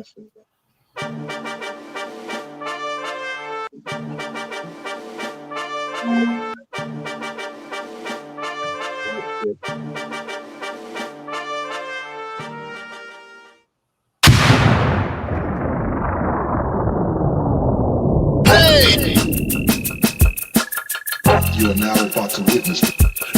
You are now about to witness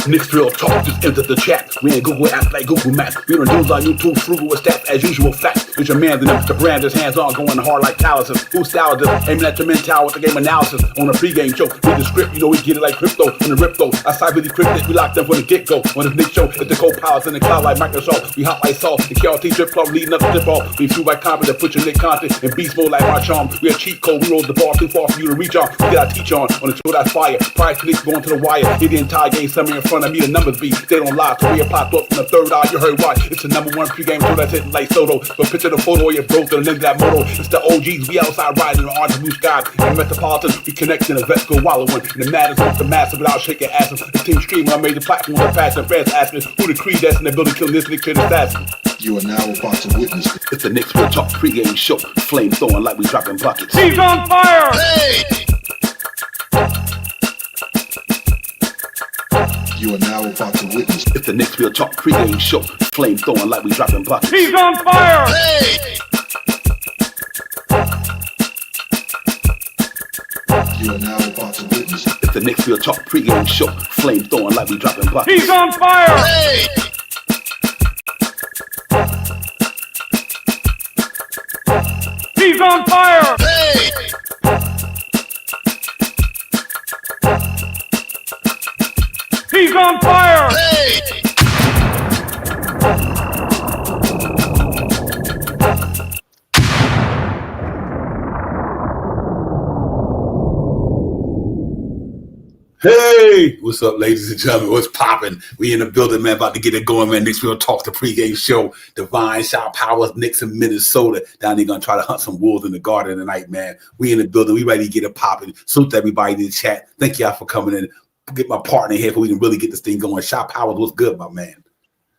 Knicks Real Talk just entered the chat. We ain't Google apps like Google Maps. We don't use our YouTube frugal with stats as usual facts. It's your man, the brand, his hands on, going hard like calluses. Who styled this? Aiming at your mental with the game analysis. On a pregame show, read the script, you know we get it like crypto. On the rip though, I cyber decrypted, we locked them from the get-go. On this Nick show, it's the co-pilots in the cloud like Microsoft. We hot like salt, the KRT drip club leading up the tip off. We flew by confidence, put your Nick content in beast mode like our charm. We a cheat code, we rolled the ball too far for you to reach on. We got our teach on the show that's fire. Prior to Knicks going to the wire, hit the entire game, somewhere in front of me, the numbers be. They don't lie, so we popped up from the third eye. You heard why? It's the #1 pregame show that's hitting like Soto. But picture the photo of your bro to the lens of that moto. It's the OGs, we outside riding in the orange blue sky. In the Metropolitan, we connect in the vets go wallowing. And the matters with the massive without shaking asses. The team streaming on major platforms with fast and fans asking who the creed that's in the building killing this Nick kid assassin. You are now about to witness It's the Knicks Real Talk pregame show. Flame throwing like we dropping buckets. He's on fire! Hey! You are now about to witness It's the Knicks Real Talk pregame show. Flame throwing like we dropping buckets. He's on fire! Hey! You are now about to witness It's the Knicks Real Talk pregame show. Flame throwing like we dropping buckets. He's on fire! Hey! He's on fire! Hey! He's on fire! Hey! Hey, what's up, ladies and gentlemen? What's popping? We in the building, man. About to get it going, man. Knicks Real Talk, the pregame show. Divine, Shot Powers, Knicks in Minnesota. Down there gonna try to hunt some wolves in the garden tonight, man. We in the building. We ready to get it popping. Salute to everybody in the chat. Thank y'all for coming in. Get my partner here so we can really get this thing going. Shot Powers, what's good, my man?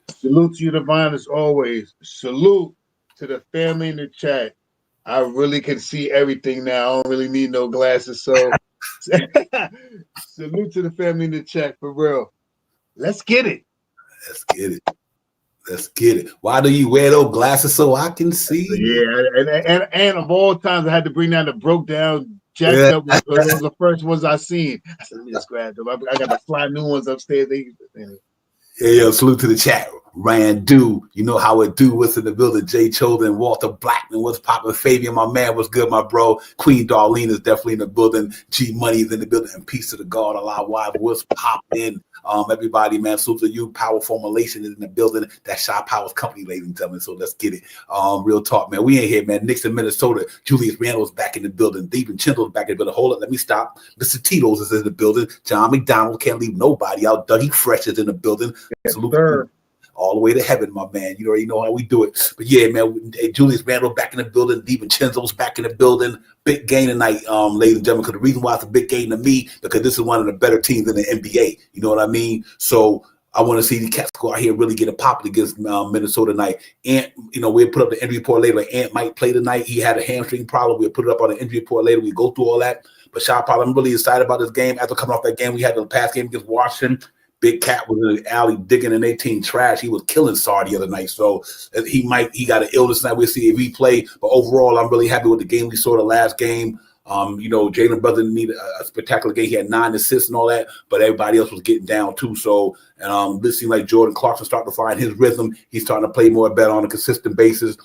Salute to you, Divine, as always. Salute to the family in the chat. I really can see everything now. I don't really need no glasses, so salute to the family in the chat for real. Let's get it. Let's get it. Let's get it. Why do you wear those glasses so I can see? Yeah, and of all times, I had to bring down the broke down jacked up. Those were the first ones I seen. I said, let me just grab them. I got to fly new ones upstairs. Yeah, salute to the chat. Randu, you know how it do. What's in the building? Jay Choden, Walter Blackman, what's popping? Fabian, my man, what's good, my bro? Queen Darlene is definitely in the building. G Money is in the building. And peace to the God, Allah Wife. What's popping? Everybody, man, salute to you. Power Formulation is in the building. That Shot Powers Company, ladies and gentlemen. So let's get it. Real talk, man. We ain't here, man. Knicks in Minnesota. Julius Randle's back in the building. Deep and Chindel's back in the building. Hold up, let me stop. Mr. Tito's is in the building. John McDonald can't leave nobody out. Dougie Fresh is in the building. Yes, salute sir. all the way to heaven, my man. You already know how we do it. But yeah, man, Julius Randle back in the building. DiVincenzo's back in the building. Big game tonight, ladies and gentlemen. Because the reason why it's a big game to me, because this is one of the better teams in the NBA. You know what I mean? So I want to see the Cats go out here and really get a pop against Minnesota tonight. And, you know, we'll put up the injury report later. Like Ant might play tonight. He had a hamstring problem. We'll put it up on the injury report later. We go through all that. But Shot Powell, I'm really excited about this game. After coming off that game, we had the past game against Washington. Big Cat was in the alley digging in 18 trash. He was killing Sar the other night. So he got an illness tonight. We'll see if he play. But overall, I'm really happy with the game we saw the last game. You know, Jalen Brother needed a spectacular game. He had 9 assists and all that, but everybody else was getting down too. So, and this seemed like Jordan Clarkson starting to find his rhythm. He's starting to play more better on a consistent basis.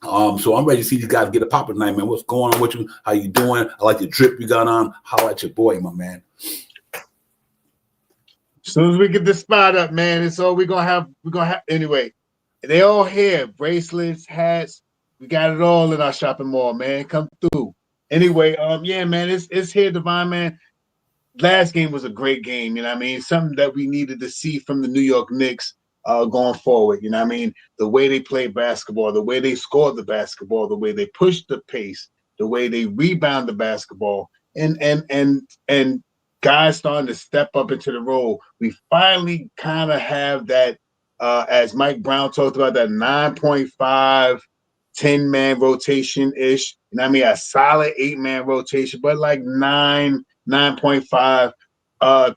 So I'm ready to see these guys get a pop tonight, man. What's going on with you? How you doing? I like the drip you got on. How at your boy, my man. As soon as we get this spot up, man, it's all we're gonna have anyway. They all here, bracelets, hats, we got it all in our shopping mall, man. Come through. Anyway, yeah, man, it's here, Divine, man. Last game was a great game, you know what I mean? Something that we needed to see from the New York Knicks going forward, you know what I mean? The way they play basketball, the way they scored the basketball, the way they pushed the pace, the way they rebound the basketball, and guys starting to step up into the role. We finally kind of have that, as Mike Brown talked about, that 9.5 10-man rotation ish. You know what I mean? A solid 8-man rotation, but like 9.5.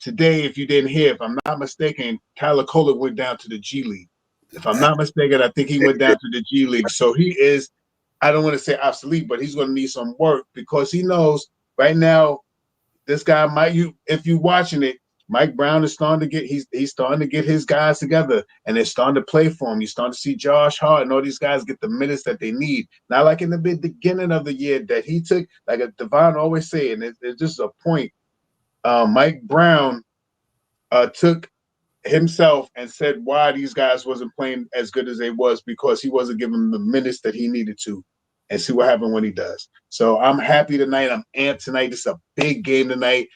Today, if you didn't hear, if I'm not mistaken, Tyler Kohler went down to the G League. If I'm not mistaken, I think he went down to the G League. So he is, I don't want to say obsolete, but he's going to need some work because he knows right now this guy if you're watching it, Mike Brown is starting to get he's starting to get his guys together and they're starting to play for him. You're starting to see Josh Hart and all these guys get the minutes that they need. Not like in the beginning of the year that he took, like Devon always say, and it's just a point. Mike Brown took himself and said why these guys wasn't playing as good as they was because he wasn't giving them the minutes that he needed to, and see what happened when he does. So I'm happy tonight. I'm amped tonight. This is a big game tonight.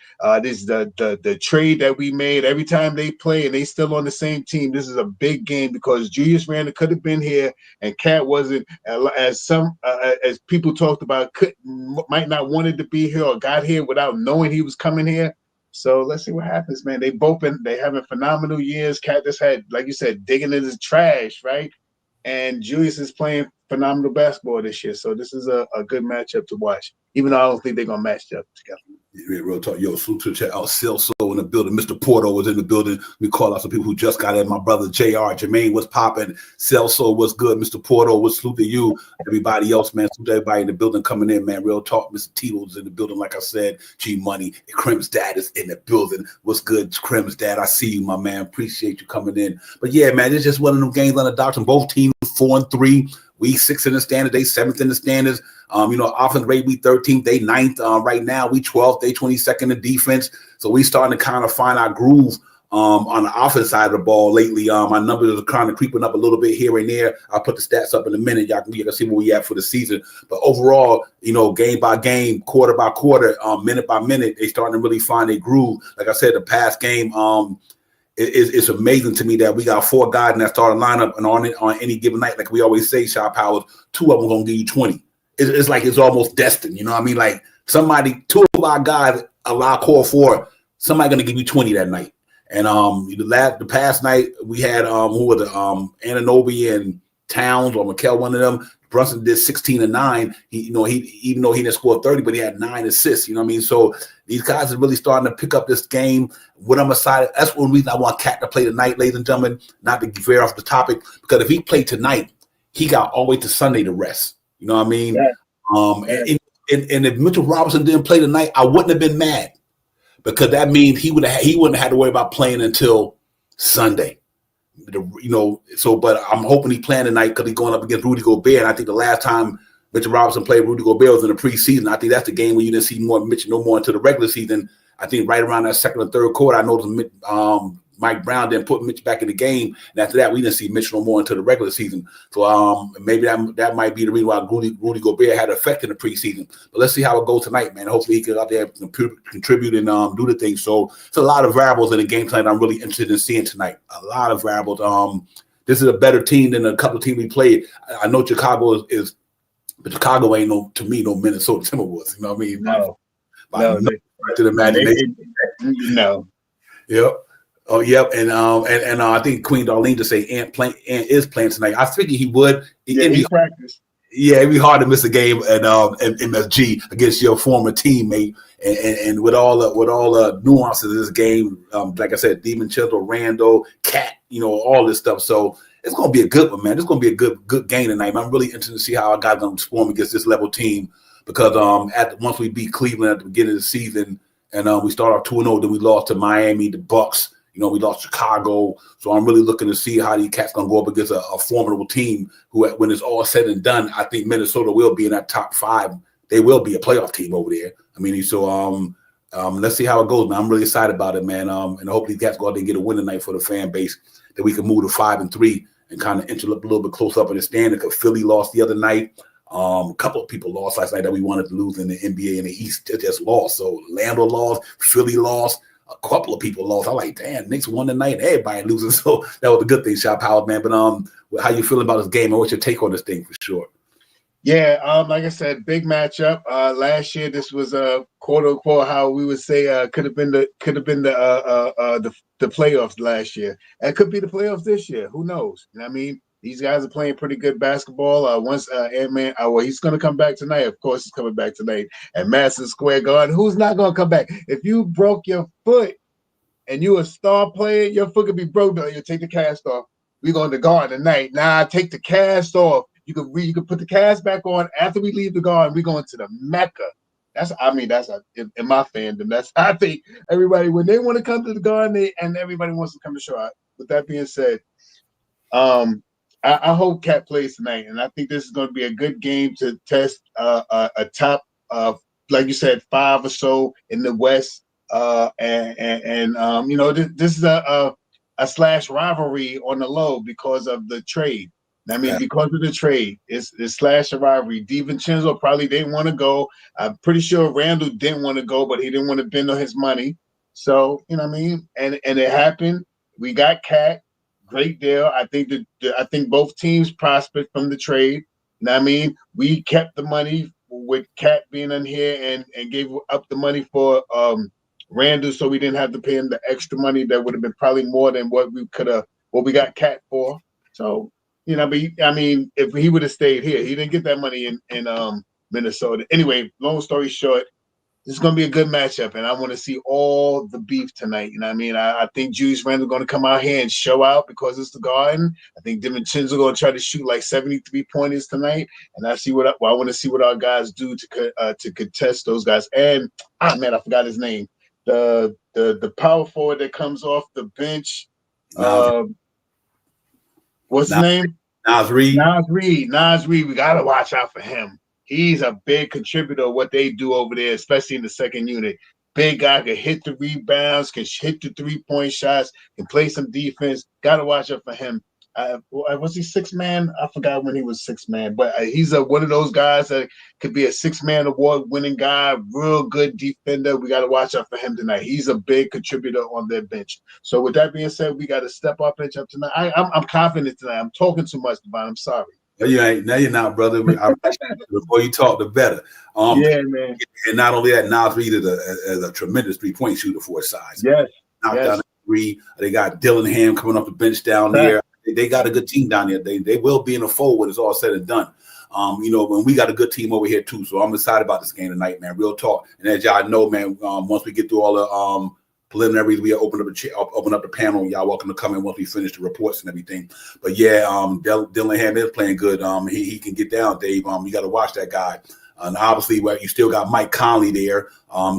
This is the trade that we made. Every time they play and they still on the same team, this is a big game because Julius Randle could have been here and Cat wasn't, as people talked about, might not wanted to be here or got here without knowing he was coming here. So let's see what happens, man. They having phenomenal years. Cat just had, like you said, digging in his trash, right? And Julius is playing phenomenal basketball this year. So this is a good matchup to watch, even though I don't think they're going to match up together. Yeah, real talk. Yo, salute to check out Celso in the building. Mr. Porto was in the building. We call out some people who just got in. My brother JR, Jermaine was popping. Celso was good. Mr. Porto was salute to you. Everybody else, man. Salute to everybody in the building coming in, man. Real talk. Mr. Tito's in the building, like I said. G Money. Crim's dad is in the building. What's good, Crim's dad? I see you, my man. Appreciate you coming in. But yeah, man, it's just one of them games on the doctrine. Both teams 4-3. We 6th in the standard, they 7th in the standards. Offense rate, we 13th, they 9th. Right now, we 12th, they 22nd in defense. So we starting to kind of find our groove on the offense side of the ball lately. My numbers are kind of creeping up a little bit here and there. I'll put the stats up in a minute. Y'all can see where we at for the season. But overall, game by game, quarter by quarter, minute by minute, they starting to really find a groove. Like I said, the past game, it's amazing to me that we got 4 guys in that starting lineup, and on any given night, like we always say, Shot Powers, 2 of them gonna give you 20. It's like it's almost destined, you know what I mean? Like 2 of our guys, allow core 4, somebody gonna give you 20 that night. And the past night we had who were the Anunoby and Towns or McKell, one of them. Brunson did 16 and 9. He even though he didn't score 30, but he had 9 assists. You know what I mean? So these guys are really starting to pick up this game. What I'm excited. That's one reason I want Cat to play tonight, ladies and gentlemen. Not to veer off the topic, because if he played tonight, he got all the way to Sunday to rest. You know what I mean? Yeah. And if Mitchell Robinson didn't play tonight, I wouldn't have been mad, because that means he wouldn't have had to worry about playing until Sunday. But I'm hoping he playing tonight because he's going up against Rudy Gobert. And I think the last time Mitchell Robinson played Rudy Gobert was in the preseason. I think that's the game where you didn't see Mitchell no more into the regular season. I think right around that second or third quarter, I noticed Mike Brown didn't put Mitch back in the game. And after that, we didn't see Mitchell no more into the regular season. So maybe that might be the reason why Rudy Gobert had an effect in the preseason. But let's see how it goes tonight, man. Hopefully he can out there contribute and do the thing. So it's a lot of variables in the game tonight I'm really interested in seeing tonight. A lot of variables. This is a better team than a couple of teams we played. I know Chicago is but Chicago ain't no Minnesota Timberwolves. You know what I mean? No. To the imagination. No. Yep. Oh, yep. And I think Queen Darlene to say Ant is playing tonight. I figured he would. He practiced. Yeah, it'd be hard to miss a game at MSG against your former teammate, and with all the nuances of this game, like I said, DiVincenzo, Randall, Cat, all this stuff. So it's gonna be a good one, man. It's gonna be a good game tonight. I'm really interested to see how our guys gonna perform against this level team, because once we beat Cleveland at the beginning of the season, and we start off 2-0, then we lost to Miami, the Bucks. We lost Chicago. So I'm really looking to see how these cats going to go up against a formidable team who, when it's all said and done, I think Minnesota will be in that top 5. They will be a playoff team over there. I mean, so let's see how it goes, man. I'm really excited about it, man. And I hope these cats go out there and get a win tonight for the fan base, that we can move to 5-3 and kind of inch up a little bit closer up in the standing, because Philly lost the other night. A couple of people lost last night that we wanted to lose in the NBA and the East. Just lost. So Lando lost, Philly lost. A couple of people lost. I'm like, damn, Knicks won tonight. Everybody losing. So that was a good thing, Shop Howard, man. But how you feeling about this game, and what's your take on this thing for sure? Yeah, like I said, big matchup. Last year, this was a quote unquote how we would say could have been the playoffs last year. It could be the playoffs this year. Who knows? You know what I mean? These guys are playing pretty good basketball. Once Ant-Man, well, he's going to come back tonight. Of course, he's coming back tonight at Madison Square Garden. Who's not going to come back? If you broke your foot and you a star player, your foot could be broke. Though. You take the cast off. We going to Garden tonight. Nah, take the cast off. You can put the cast back on after we leave the Garden. We going to the Mecca. In my fandom. That's I think everybody when they want to come to the Garden, and everybody wants to come to show. With that being said, I hope Cat plays tonight, and I think this is going to be a good game to test a top, like you said, 5 or so in the West, this is a slash rivalry on the low because of the trade. I mean, because of the trade, it's slash rivalry. DiVincenzo probably didn't want to go. I'm pretty sure Randall didn't want to go, but he didn't want to bend on his money. So you know what I mean, and it happened. We got Cat. Great deal. I think both teams prospered from the trade. You know what I mean? We kept the money with Cat being in here and gave up the money for Randall, so we didn't have to pay him the extra money that would have been probably more than what we got Cat for. So you know, I mean, if he would have stayed here, he didn't get that money in Minnesota. Anyway, long story short, this is going to be a good matchup, and I want to see all the beef tonight. You know what I mean? I think Julius Randle going to come out here and show out because it's the Garden. I think DiVincenzo going to try to shoot like 73 pointers tonight, and I want to see what our guys do to contest those guys. And I forgot his name. The power forward that comes off the bench. What's his name? Nas Reed. Nas Reed. We got to watch out for him. He's a big contributor to what they do over there, especially in the second unit. Big guy, can hit the rebounds, can hit the three-point shots, can play some defense. Got to watch out for him. Was he 6-man? I forgot when he was 6-man, but he's one of those guys that could be a 6-man award-winning guy, real good defender. We got to watch out for him tonight. He's a big contributor on their bench. So with that being said, we got to step our bench up tonight. I'm confident tonight. I'm talking too much, Devon. I'm sorry. No, you ain't. No, you're not, brother. The more you talk, the better. Yeah, man. And not only that, Nas Reed is a tremendous three-point shooter for his size. Yes. Knocked down Reed. They got Dillingham coming off the bench down there. They got a good team down there. They will be in a fold when it's all said and done. When we got a good team over here too. So I'm excited about this game tonight, man. Real talk. And as y'all know, man, once we get through all the preliminaries, we open up the panel. Y'all welcome to come in once we finish the reports and everything. But yeah, Dillingham is playing good. He can get down, Dave. You got to watch that guy. And obviously, you still got Mike Conley there,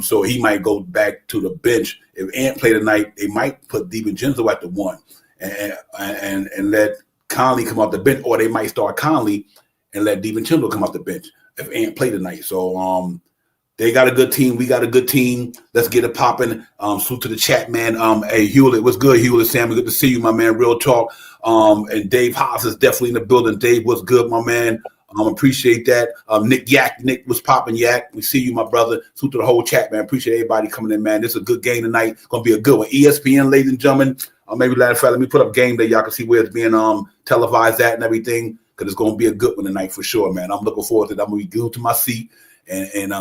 so he might go back to the bench. If Ant play tonight, they might put DiVincenzo at the 1 and let Conley come off the bench, or they might start Conley and let DiVincenzo come off the bench if Ant play tonight. So they got a good team. We got a good team. Let's get it popping. Salute to the chat, man. Hey, Hewlett, what's good, Hewlett? Sam, good to see you, my man. Real talk. And Dave Haas is definitely in the building. Dave, what's good, my man? Appreciate that. Nick was popping. Yak, we see you, my brother. Salute to the whole chat, man. Appreciate everybody coming in, man. This is a good game tonight. Gonna be a good one. ESPN, ladies and gentlemen. Maybe let me put up game day. Y'all can see where it's being televised at and everything, because it's gonna be a good one tonight for sure, man. I'm looking forward to it. I'm gonna be glued to my seat and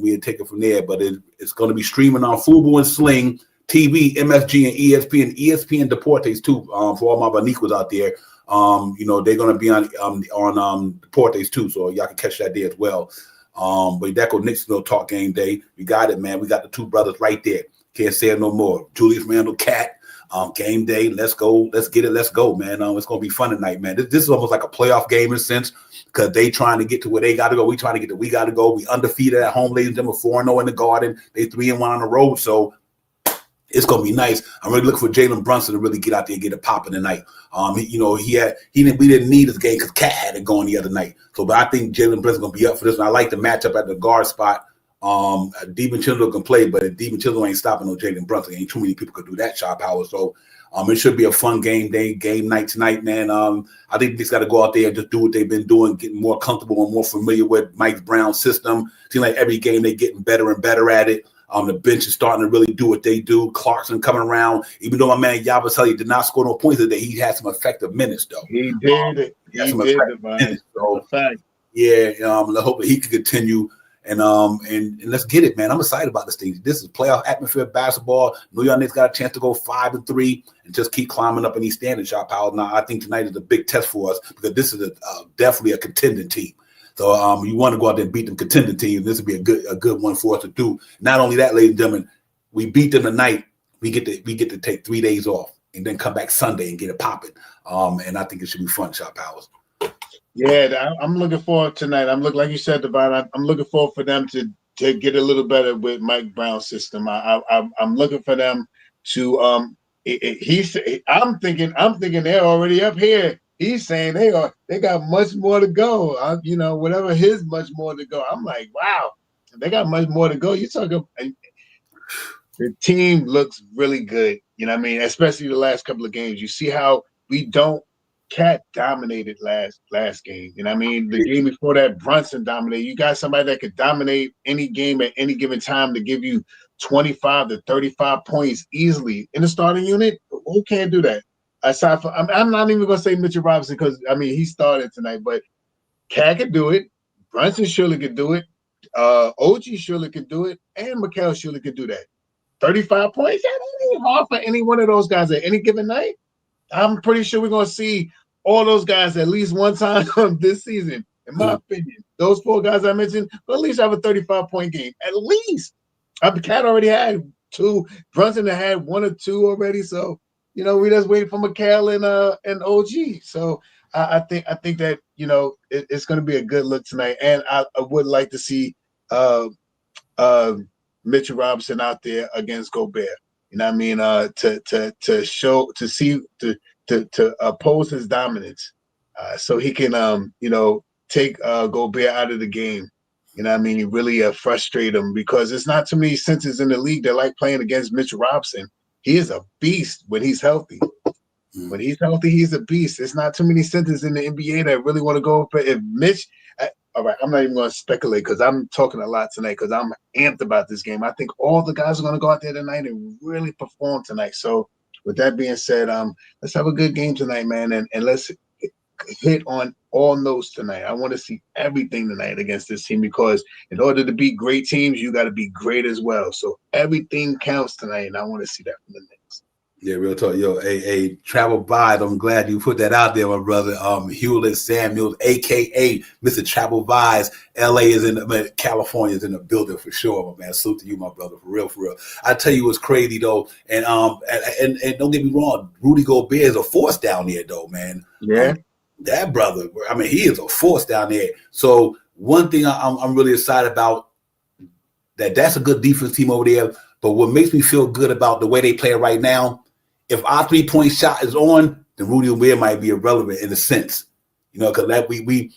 we'll take it from there. But it's gonna be streaming on Fubo and Sling TV, MSG, and ESPN Deportes too. For all my Banicos out there. They're going to be on Deportes too, so y'all can catch that there as well. But that go Knicks talk game day. We got it, man. We got the two brothers right there. Can't say it no more. Julius Randle, Cat, game day. Let's go. Let's get it. Let's go, man. It's going to be fun tonight, man. This is almost like a playoff game in a sense, because they trying to get to where they got to go. We trying to get to we got to go. We undefeated at home, ladies and gentlemen, 4-0 in the Garden. They 3-1 on the road, so it's gonna be nice. I'm really looking for Jalen Brunson to really get out there and get it popping tonight. We didn't need his game because Cat had it going the other night. But I think Jalen Brunson's gonna be up for this. And I like the matchup at the guard spot. DiVincenzo can play, but if DiVincenzo ain't stopping no Jalen Brunson, ain't too many people could do that shot power. So it should be a fun game night tonight, man. I think they just got to go out there and just do what they've been doing, getting more comfortable and more familiar with Mike Brown's system. Seems like every game they're getting better and better at it. The bench is starting to really do what they do. Clarkson coming around, even though my man Yabusele did not score no points today, he had some effective minutes though. He did. He did, man. So, fact. Yeah, I hope that he can continue And let's get it, man. I'm excited about this thing. This is playoff atmosphere basketball. New York Knicks got a chance to go 5-3 and just keep climbing up in these standings, shot power. Now, I think tonight is a big test for us because this is definitely a contending team. So you want to go out there and beat them contending teams. This would be a good one for us to do. Not only that, ladies and gentlemen, we beat them tonight. We get to take 3 days off and then come back Sunday and get it popping. And I think it should be fun, shot powers. Yeah, I'm looking forward tonight. Like you said, Devon, I'm looking forward for them to get a little better with Mike Brown's system. I'm looking for them to I'm thinking they're already up here. He's saying they got much more to go. Whatever his much more to go. I'm like, wow, they got much more to go. You talking? The team looks really good. You know what I mean? Especially the last couple of games. You see how Cat dominated last game. You know what I mean? The game before that, Brunson dominated. You got somebody that could dominate any game at any given time to give you 25 to 35 points easily in the starting unit. Who can't do that? Aside from, I'm not even going to say Mitchell Robinson because, he started tonight, but Cat could do it. Brunson surely could do it. OG surely could do it. And Mikal surely could do that. 35 points? That ain't hard for any one of those guys at any given night. I'm pretty sure we're going to see all those guys at least one time this season, in my opinion. Those 4 guys I mentioned will at least have a 35-point game. At least. Cat already had 2. Brunson had 1 or 2 already. So, we just waiting for Mikal and OG. So I think that, it's going to be a good look tonight. And I would like to see Mitchell Robinson out there against Gobert. You know what I mean? To oppose his dominance, so he can take Gobert out of the game. You know what I mean? Really frustrate him because it's not too many centers in the league that like playing against Mitchell Robinson. He is a beast when he's healthy. When he's healthy, he's a beast. There's not too many centers in the NBA that really want to go for if Mitch. All right, I'm not even going to speculate because I'm talking a lot tonight because I'm amped about this game. I think all the guys are going to go out there tonight and really perform tonight. So with that being said, let's have a good game tonight, man, and let's hit on all notes tonight. I want to see everything tonight against this team because in order to beat great teams, you got to be great as well. So everything counts tonight, and I want to see that from the Knicks. Yeah, real talk. Yo, hey, Travel Vibes. I'm glad you put that out there, my brother. Hewlett Samuels, a.k.a. Mr. Travel Vibes. L.A. is California is in the building for sure, my man. Salute to you, my brother, for real. I tell you what's crazy, though, and don't get me wrong, Rudy Gobert is a force down there, though, man. Yeah. That brother, he is a force down there. So one thing I'm really excited about, that's a good defense team over there, but what makes me feel good about the way they play right now, if our 3-point shot is on, then Rudy Gobert might be irrelevant in a sense, because that we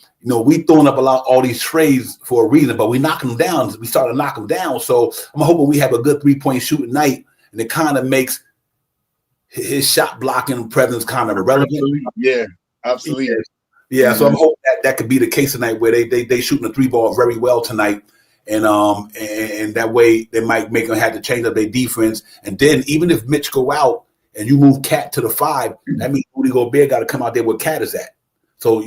throwing up all these trades for a reason, but we knocking them down. We started to knock them down. So I'm hoping we have a good 3-point shooting night, and it kind of makes his shot blocking presence kind of irrelevant. Yeah, absolutely. Yeah. Mm-hmm. So I'm hoping that could be the case tonight, where they shooting the 3-ball very well tonight. And that way they might make them have to change up their defense. And then even if Mitch go out and you move Cat to the 5, that means Rudy Gobert got to come out there where Cat is at. So,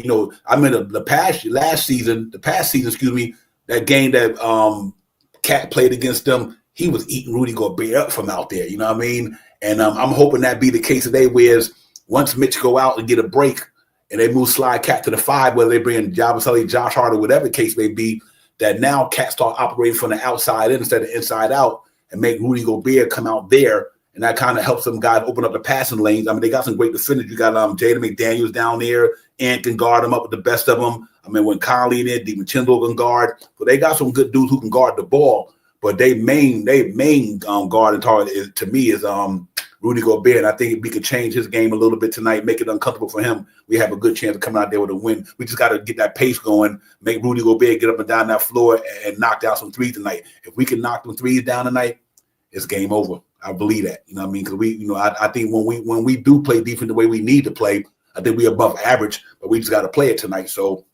I'm in the past season, that game that Cat played against them, he was eating Rudy Gobert up from out there, you know what I mean? And I'm hoping that be the case today, whereas once Mitch go out and get a break and they move slide Cat to the 5, whether they bring Jabba, Josh Hart, or whatever the case may be, that now Cat start operating from the outside in instead of inside out and make Rudy Gobert come out there. And that kind of helps them guys open up the passing lanes. They got some great defenders. You got Jaden McDaniels down there. Ant can guard them up with the best of them. When Conley in there, DiVincenzo can guard. But they got some good dudes who can guard the ball. But they main guard and target to me is Rudy Gobert. And I think if we could change his game a little bit tonight, make it uncomfortable for him, we have a good chance of coming out there with a win. We just got to get that pace going, make Rudy Gobert get up and down that floor and knock down some threes tonight. If we can knock them threes down tonight, it's game over. I believe that. Because I think when we do play defense the way we need to play, I think we're above average, but we just got to play it tonight. So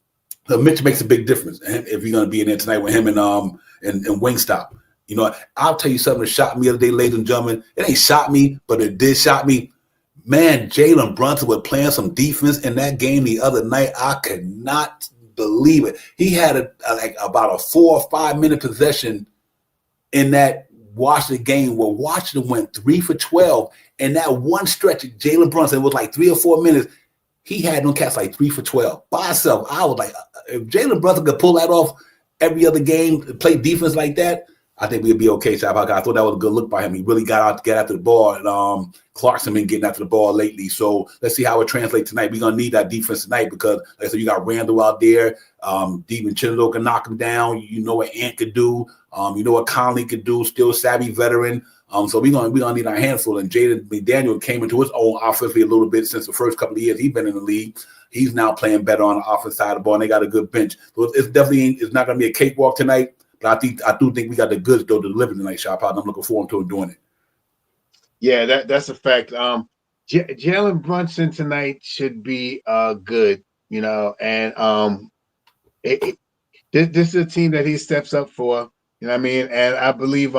Mitch makes a big difference if you're going to be in there tonight with him and Wingstop. I'll tell you something that shocked me the other day, ladies and gentlemen. It ain't shocked me, but it did shock me. Man, Jalen Brunson was playing some defense in that game the other night. I could not believe it. He had about a 4 or 5 minute possession in that Washington game where Washington went 3 for 12. And that one stretch, Jalen Brunson was like 3 or 4 minutes. He had them cats like 3 for 12 by himself. I was like, if Jalen Brunson could pull that off every other game, play defense like that, I think we'd be okay, Chop. I thought that was a good look by him. He really got out to get after the ball. And Clarkson been getting after the ball lately. So let's see how it translates tonight. We're going to need that defense tonight because, like I said, you got Randall out there. DiVincenzo can knock him down. You know what Ant could do. You know what Conley could do. Still a savvy veteran. So we're gonna need our handful. And Jaden McDaniel came into his own offensively a little bit since the first couple of years he's been in the league. He's now playing better on the offensive side of the ball, and they got a good bench. So it's not gonna be a cakewalk tonight. But I do think we got the goods though to deliver tonight, Shop. I'm looking forward to doing it. Yeah, that's a fact. Jalen Brunson tonight should be good, you know, and this is a team that he steps up for, you know what I mean? And I believe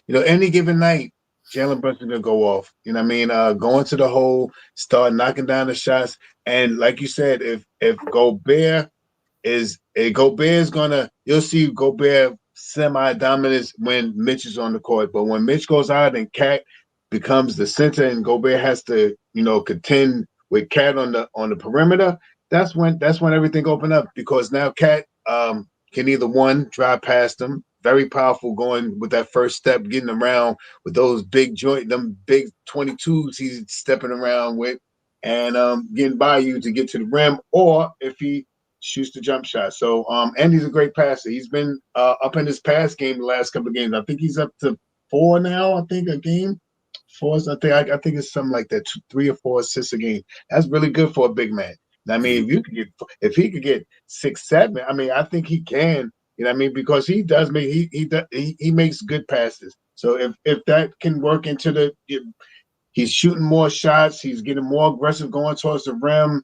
you know, any given night, Jalen Brunson gonna go off. You know what I mean? Go into the hole, start knocking down the shots. And like you said, if Gobert is gonna, you'll see Gobert semi-dominance when Mitch is on the court. But when Mitch goes out and Cat becomes the center and Gobert has to, you know, contend with Cat on the perimeter, that's when everything open up, because now Cat can either one drive past him, very powerful going with that first step, getting around with those big them big 22s he's stepping around with, and getting by you to get to the rim, or if he shoots the jump shot. So and he's a great passer. He's been up in his pass game the last couple of games. I think he's up to 4 now. I think a game. 4. I think it's something like that. 3 or 4 assists a game. That's really good for a big man. I mean, if he could get 6, 7, I mean, I think he can. You know what I mean? Because he does make he makes good passes. So if that can work into he's shooting more shots, he's getting more aggressive going towards the rim.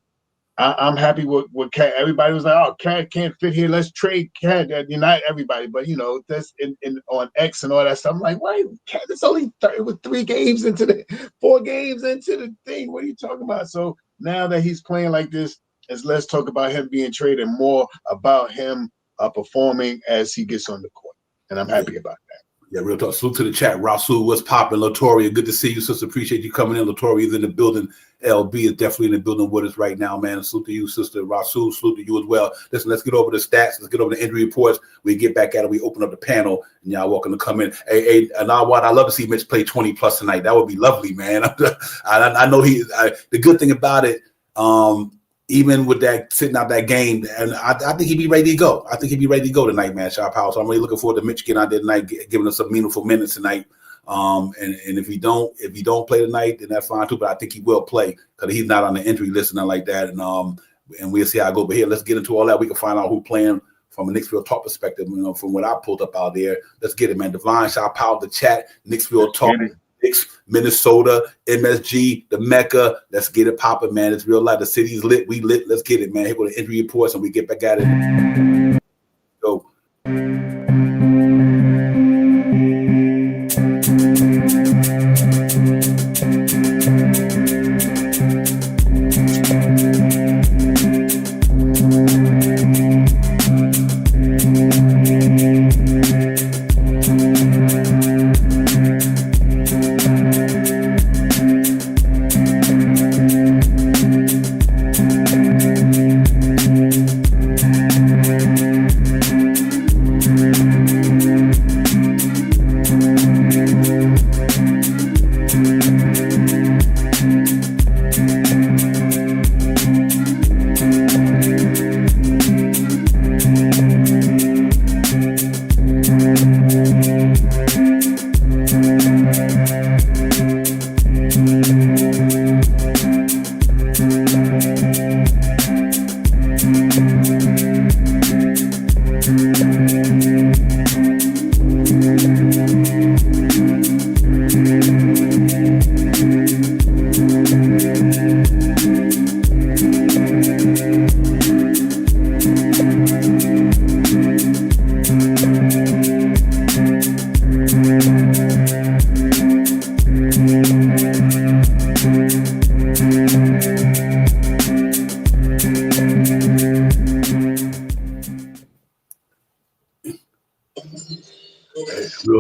I'm happy with Cat. Everybody was like, "Oh, Cat can't fit here. Let's trade Cat." Not everybody, but you know, that's in on X and all that stuff. I'm like, wait, Cat, it's only 4 games into the thing. What are you talking about? So now that he's playing like this, is less talk about him being traded and more about him performing as he gets on the court. And I'm happy about that. Yeah, real talk. Salute to the chat. Rasul, what's poppin'? Latoria, good to see you, sister. Appreciate you coming in. Latoria is in the building. LB is definitely in the building with us right now, man. Salute to you, sister. Rasul, salute to you as well. Listen, let's get over the stats. Let's get over the injury reports. We get back at it. We open up the panel, and y'all welcome to come in. Hey, and I love to see Mitch play 20 plus tonight. That would be lovely, man. I know the good thing about it, even with that sitting out that game, and I think he'd be ready to go. I think he'd be ready to go tonight, man. Sharp House. So I'm really looking forward to Mitch getting out there tonight, giving us some meaningful minutes tonight. And if he don't play tonight, then that's fine too. But I think he will play because he's not on the injury list and nothing like that. And we'll see how it goes. But here, let's get into all that. We can find out who playing from a Knicksville Talk perspective. You know, from what I pulled up out there. Let's get it, man. Divine Sharp House, the chat, Knicksville Talk. Minnesota, MSG, the Mecca. Let's get it popping, man. It's real life. The city's lit. We lit. Let's get it, man. Here go the injury reports, and we get back at it. Go.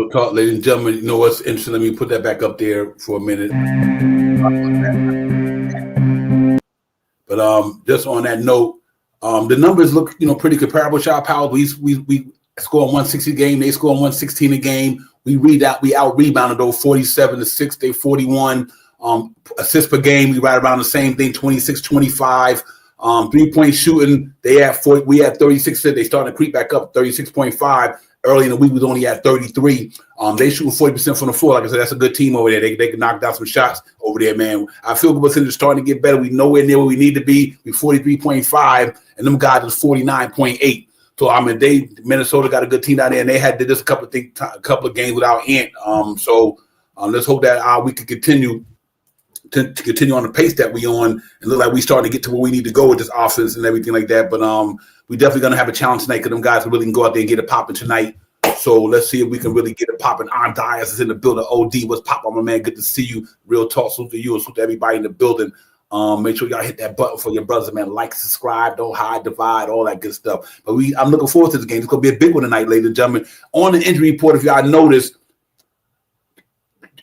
Real talk, ladies and gentlemen. You know what's interesting? Let me put that back up there for a minute. But just on that note, the numbers look, pretty comparable. Shaw Powell, we score on 160 a game. They score on 116 a game. We out rebounded those 47-6. They 41. Assists per game, we right around the same thing, 26, 25. 3-point shooting, they had 40, we had 36. They starting to creep back up, 36.5. Early in the week, we was only at 33. They shooting 40% from the floor. Like I said, that's a good team over there. They can knock down some shots over there, man. I feel good percentage is starting to get better. We nowhere near where we need to be. We 43.5, and them guys is 49.8. So Minnesota got a good team down there, and they did this a couple of games without Ant. Let's hope that we can continue to continue on the pace that we on and look like we starting to get to where we need to go with this offense and everything like that. But we definitely gonna have a challenge tonight because them guys really can go out there and get it popping tonight. So let's see if we can really get it popping. Arn Dias is in the building. OD, what's popping, my man? Good to see you. Real talk, salute to you and salute to everybody in the building. Make sure y'all hit that button for your brothers, man. Like, subscribe, don't hide, divide, all that good stuff. But I'm looking forward to this game. It's gonna be a big one tonight, ladies and gentlemen. On the injury report, if y'all noticed,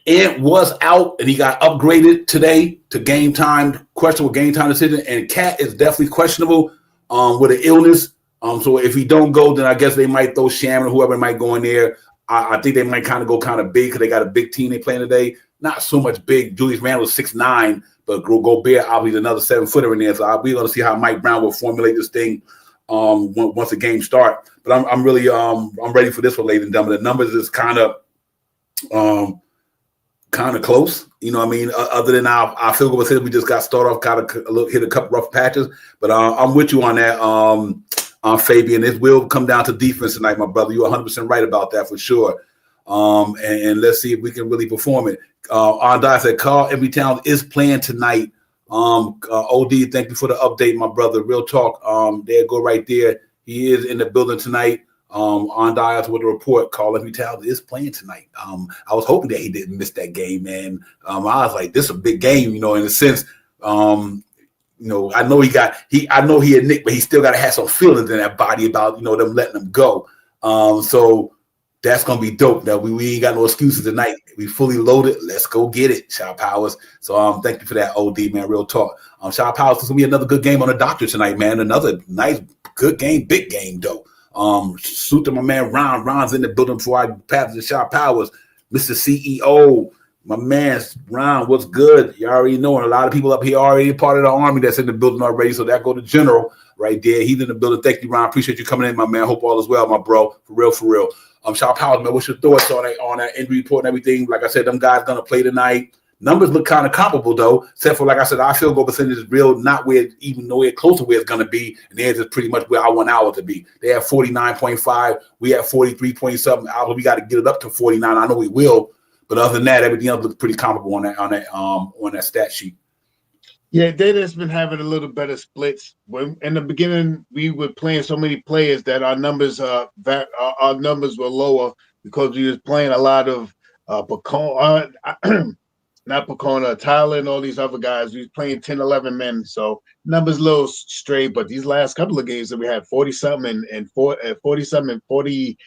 Ant was out and he got upgraded today to game time, questionable game time decision. And Cat is definitely questionable with an illness. So if he don't go, then I guess they might throw Sham or whoever might go in there. I think they might kind of go kind of big because they got a big team they playing today. Not so much big. Julius Randle 6'9", but Gobert obviously another 7-footer in there. So we're going to see how Mike Brown will formulate this thing once the game start. But I'm really I'm ready for this one, ladies and gentlemen. The numbers is kind of close, you know what I mean? Other than our field goal percentage, we just got started off, hit a couple rough patches. But I'm with you on that, Fabian. It will come down to defense tonight, my brother. You're 100% right about that for sure. And let's see if we can really perform it. Andai said, Carl Every Town is playing tonight. OD, thank you for the update, my brother. Real talk. There go right there. He is in the building tonight. On Dias with a report, Carl Every Town is playing tonight. I was hoping that he didn't miss that game, man. I was like, this is a big game, in a sense. I know he had Nick, but he still got to have some feelings in that body about, them letting him go. So that's going to be dope. Now, we ain't got no excuses tonight. We fully loaded. Let's go get it, Shaw Powers. So thank you for that, OD, man. Real talk. Shaw Powers, this will be another good game on the doctor tonight, man. Another nice, good game, big game, though. Salute to my man Ron. Ron's in the building before I pass to Shaw Powers. Mr. CEO, my man Ron, what's good? You already know, and a lot of people up here already part of the army that's in the building already. So that go to General right there. He's in the building. Thank you, Ron. Appreciate you coming in, my man. Hope all is well, my bro. For real. Shaw Powers, man, what's your thoughts on that injury report and everything? Like I said, them guys gonna play tonight. Numbers look kind of comparable though, except for, like I said, our field goal percentage is real, not where even nowhere close to where it's going to be, and theirs is pretty much where I want ours to be. They have 49.5, we have 43.7. We got to get it up to 49. I know we will, but other than that, everything else looks pretty comparable on that stat sheet. Yeah, they just been having a little better splits. When in the beginning we were playing so many players that our numbers were lower because we was playing a lot of not Pacona, Tyler, and all these other guys. We was playing 10, 11 men. So numbers a little straight, but these last couple of games that we had 40-something and 40-something and 40,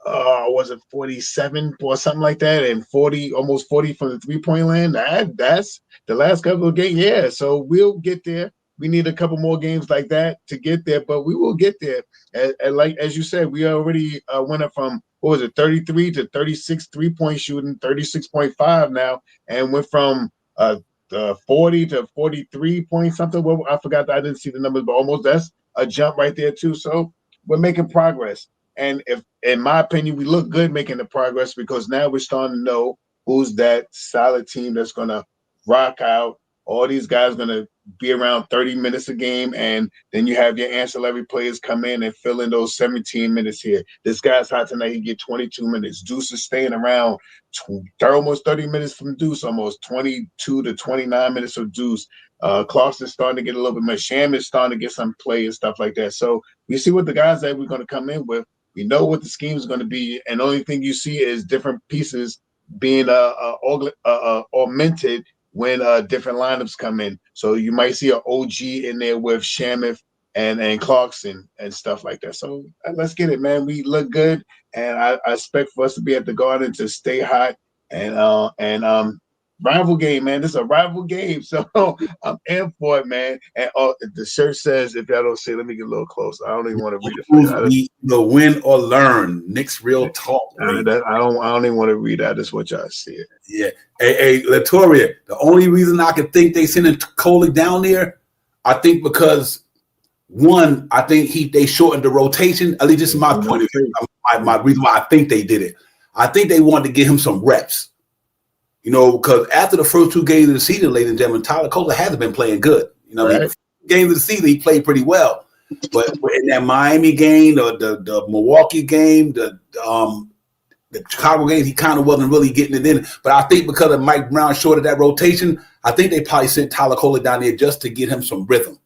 was it 47 or something like that, and 40, almost 40 from the 3-point land. That's the last couple of games. Yeah, so we'll get there. We need a couple more games like that to get there, but we will get there. And like as you said, we already went up from 33 to 36 3-point shooting, 36.5 now, and went from 40 to 43 point something. Well, I forgot that I didn't see the numbers, but almost that's a jump right there too. So we're making progress. And if, in my opinion, we look good making the progress because now we're starting to know who's that solid team that's going to rock out. All these guys are going to be around 30 minutes a game, and then you have your ancillary players come in and fill in those 17 minutes here. This guy's hot tonight. He get 22 minutes. Deuce is staying around almost 30 minutes from Deuce, almost 22 to 29 minutes of Deuce. Clarkson's starting to get a little bit more. Sham is starting to get some play and stuff like that. So you see what the guys that we're going to come in with. We know what the scheme is going to be, and the only thing you see is different pieces being augmented when different lineups come in. So you might see an OG in there with Shamif and Clarkson and stuff like that. So let's get it, man. We look good, and I expect for us to be at the Garden to stay hot and rival game, man. This is a rival game, so I'm in for it, man. And the shirt says, if y'all don't see, let me get a little closer. I don't even want to read it for you. We win or learn. Knicks real talk. I don't even want to read that. That's what y'all see it. Yeah. Hey, Latoria, the only reason I can think they sending Kolick down there, I think because one, I think they shortened the rotation. At least this is my point of view. My reason why I think they did it. I think they wanted to get him some reps. You know, because after the first 2 games of the season, ladies and gentlemen, Tyler Kolick hasn't been playing good. You know, right. Games of the season, he played pretty well. But in that Miami game, the Milwaukee game, the Chicago games, he kind of wasn't really getting it in. But I think because of Mike Brown shorted that rotation, I think they probably sent Tyler Kolick down there just to get him some rhythm,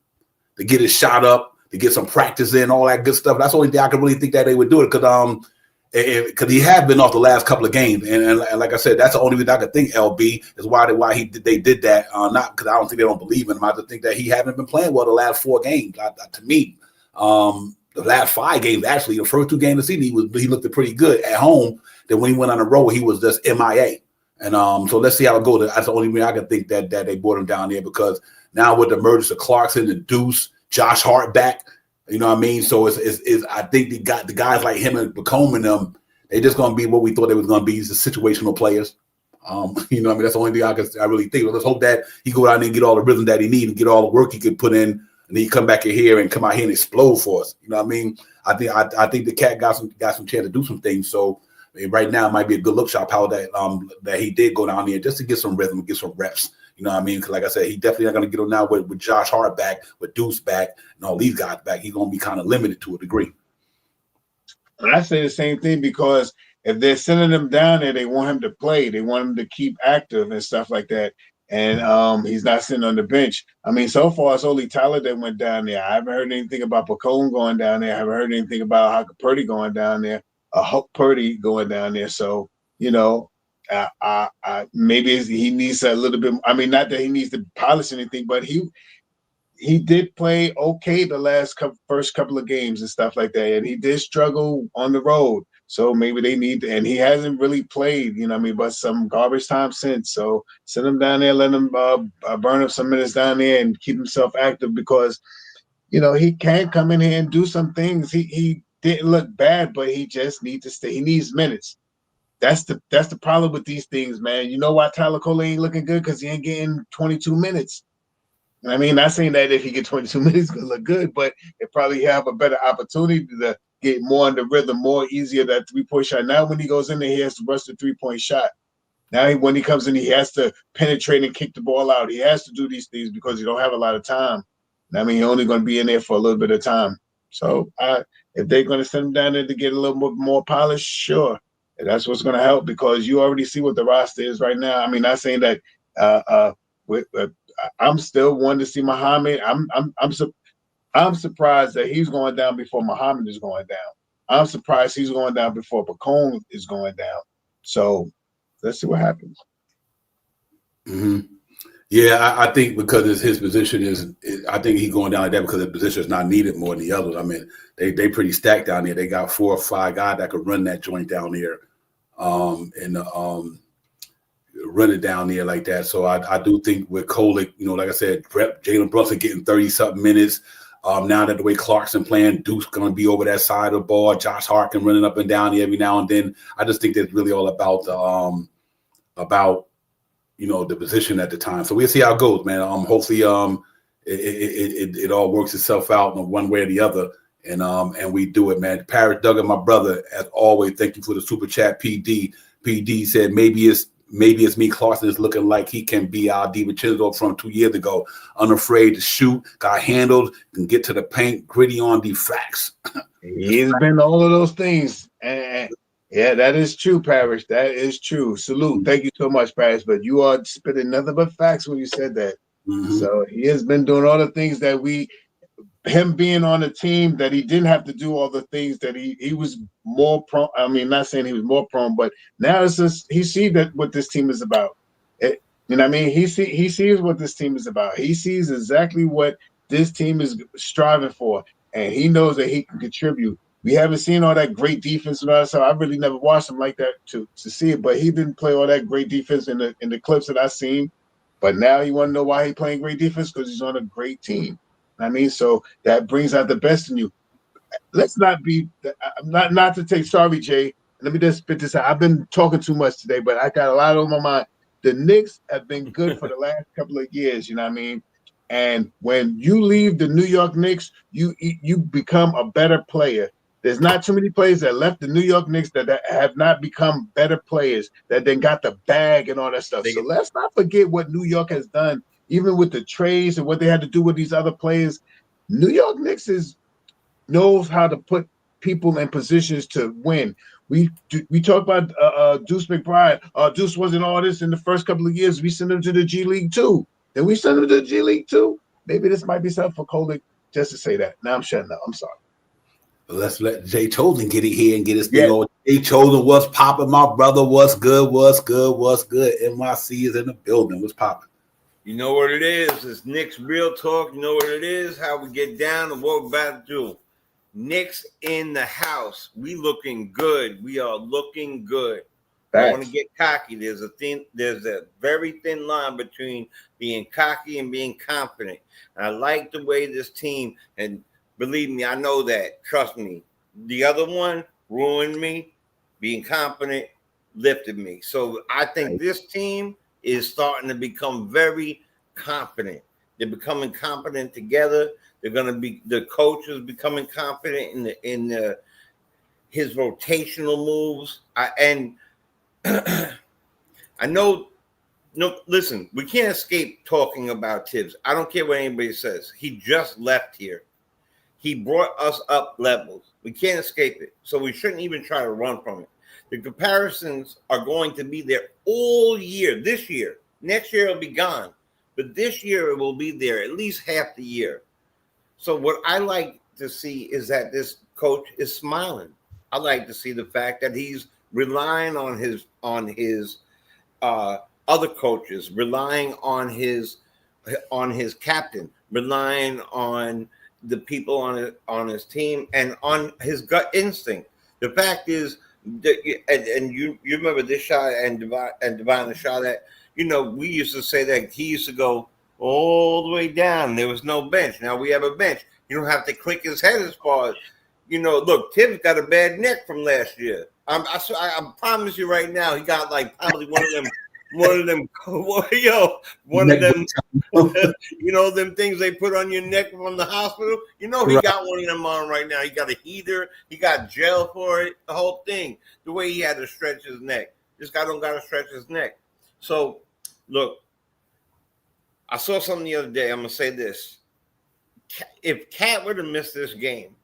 to get his shot up, to get some practice in, all that good stuff. That's the only thing I can really think that they would do it because he had been off the last couple of games, and like I said, that's the only reason I could think. LB is why they did that. Not because I don't think they don't believe in him. I just think that he hasn't been playing well the last 4 games. To me, the last 5 games actually, the first 2 games of the season, he looked pretty good at home. Then when he went on the road, he was just MIA. And so let's see how it goes. That's the only reason I can think that they brought him down there, because now with the emergence of Clarkson, the Deuce, Josh Hart back. You know what I mean? So it's I think the guys like him and Bacombe and them, they just gonna be what we thought they was gonna be, the situational players. You know what I mean? That's the only thing I really think. Let's hope that he go out there and get all the rhythm that he needs and get all the work he could put in, and then he come back in here and come out here and explode for us. You know what I mean? I think the cat got some chance to do some things. So right now it might be a good look shot how that he did go down there just to get some rhythm, get some reps. You know what I mean? Because like I said, he definitely not going to get him now with Josh Hart back, with Deuce back, and all these guys back. He's going to be kind of limited to a degree. I say the same thing, because if they're sending him down there, they want him to play. They want him to keep active and stuff like that. And he's not sitting on the bench. I mean, so far it's only Tyler that went down there. I haven't heard anything about Bacone going down there. I haven't heard anything about Hawk Purdy going down there. Huck Purdy going down there. So, you know, maybe he needs a little bit. I mean, not that he needs to polish anything, but he did play okay the first couple of games and stuff like that, and he did struggle on the road. So maybe they need, and he hasn't really played, you know what I mean, but some garbage time since. So send him down there, let him burn up some minutes down there and keep himself active, because, you know, he can come in here and do some things. He didn't look bad, but he just needs to stay. He needs minutes. That's the problem with these things, man. You know why Tyler Kolick ain't looking good? Because he ain't getting 22 minutes. I mean, not saying that if he get 22 minutes, it's gonna look good, but it probably have a better opportunity to get more in the rhythm, more easier that 3-point shot. Now, when he goes in there, he has to rush the 3-point shot. Now, when he comes in, he has to penetrate and kick the ball out. He has to do these things because he don't have a lot of time. I mean, he's only going to be in there for a little bit of time. So, if they're going to send him down there to get a little more polish, sure. That's what's going to help, because you already see what the roster is right now. I mean, not saying that I'm still wanting to see Muhammad. I'm surprised that he's going down before Muhammad is going down. I'm surprised he's going down before Bacone is going down. So let's see what happens. Mm-hmm. Yeah, I think because his position I think he's going down like that because the position is not needed more than the others. I mean, they pretty stacked down there. They got 4 or 5 guys that could run that joint down there, and run it down there like that. So I do think with Kolick, you know, like I said, Jalen Brunson getting 30-something minutes. Now that the way Clarkson playing, Duke's going to be over that side of the ball. Josh Harkin running up and down every now and then. I just think that's really all about you know, the position at the time. So we'll see how it goes, man. Hopefully it all works itself out in one way or the other, and we do it, man. Parrot Duggan, my brother, as always, thank you for the super chat. PD said maybe it's me. Clarkson is looking like he can be our DiVincenzo from 2 years ago. Unafraid to shoot, got handled, can get to the paint, gritty on the facts. He's been all of those things. And yeah, that is true, Parrish. That is true. Salute. Thank you so much, Parrish. But you are spitting nothing but facts when you said that. Mm-hmm. So he has been doing all the things that him being on a team that he didn't have to do all the things that he was more prone. I mean, not saying he was more prone, but now it's just he sees that what this team is about. You know what I mean? He sees what this team is about. He sees exactly what this team is striving for, and he knows that he can contribute. We haven't seen all that great defense and all that, so I really never watched him like that to see it. But he didn't play all that great defense in the clips that I seen. But now you want to know why he playing great defense? Because he's on a great team. I mean, so that brings out the best in you. Let's not be not to take sorry, Jay. Let me just spit this out. I've been talking too much today, but I got a lot on my mind. The Knicks have been good for the last couple of years, you know what I mean? And when you leave the New York Knicks, you become a better player. There's not too many players that left the New York Knicks that have not become better players, that then got the bag and all that stuff. So let's not forget what New York has done, even with the trades and what they had to do with these other players. New York Knicks knows how to put people in positions to win. We talk about Deuce McBride. Deuce wasn't all this in the first couple of years. We sent him to the G League too. Then we sent him to the G League too. Maybe this might be something for Kolek just to say that. Now I'm shutting up. I'm sorry. Let's let Jay Chosen get it here and get his thing on. Jay Chosen, what's popping? My brother, what's good? What's good? What's good? NYC is in the building. What's popping? You know what it is. It's Knicks Real Talk. You know what it is, how we get down and what we're about to do. Knicks in the house. We looking good. We are looking good. I don't want to get cocky. There's a very thin line between being cocky and being confident. And I like the way this team, and believe me, I know that. Trust me. The other one ruined me. Being confident lifted me. So I think this team is starting to become very confident. They're becoming confident together. They're going to be, the coach is becoming confident in his rotational moves. I know. No, listen, we can't escape talking about Tibbs. I don't care what anybody says. He just left here. He brought us up levels. We can't escape it. So we shouldn't even try to run from it. The comparisons are going to be there all year. This year, next year it'll be gone, but this year it will be there at least half the year. So what I like to see is that this coach is smiling. I like to see the fact that he's relying on his other coaches, relying on his captain, relying on the people on his team, and on his gut instinct. The fact is that, and you remember this shot and Divine the shot that, we used to say that he used to go all the way down. There was no bench. Now we have a bench. You don't have to click his head as far as, look, Tibbs got a bad neck from last year. I promise you right now, he got like probably one of them, them things they put on your neck from the hospital. He got one of them on right now. He got a heater. He got gel for it. The whole thing. The way he had to stretch his neck. This guy don't got to stretch his neck. So, look, I saw something the other day. I'm going to say this. If Cat would have missed this game,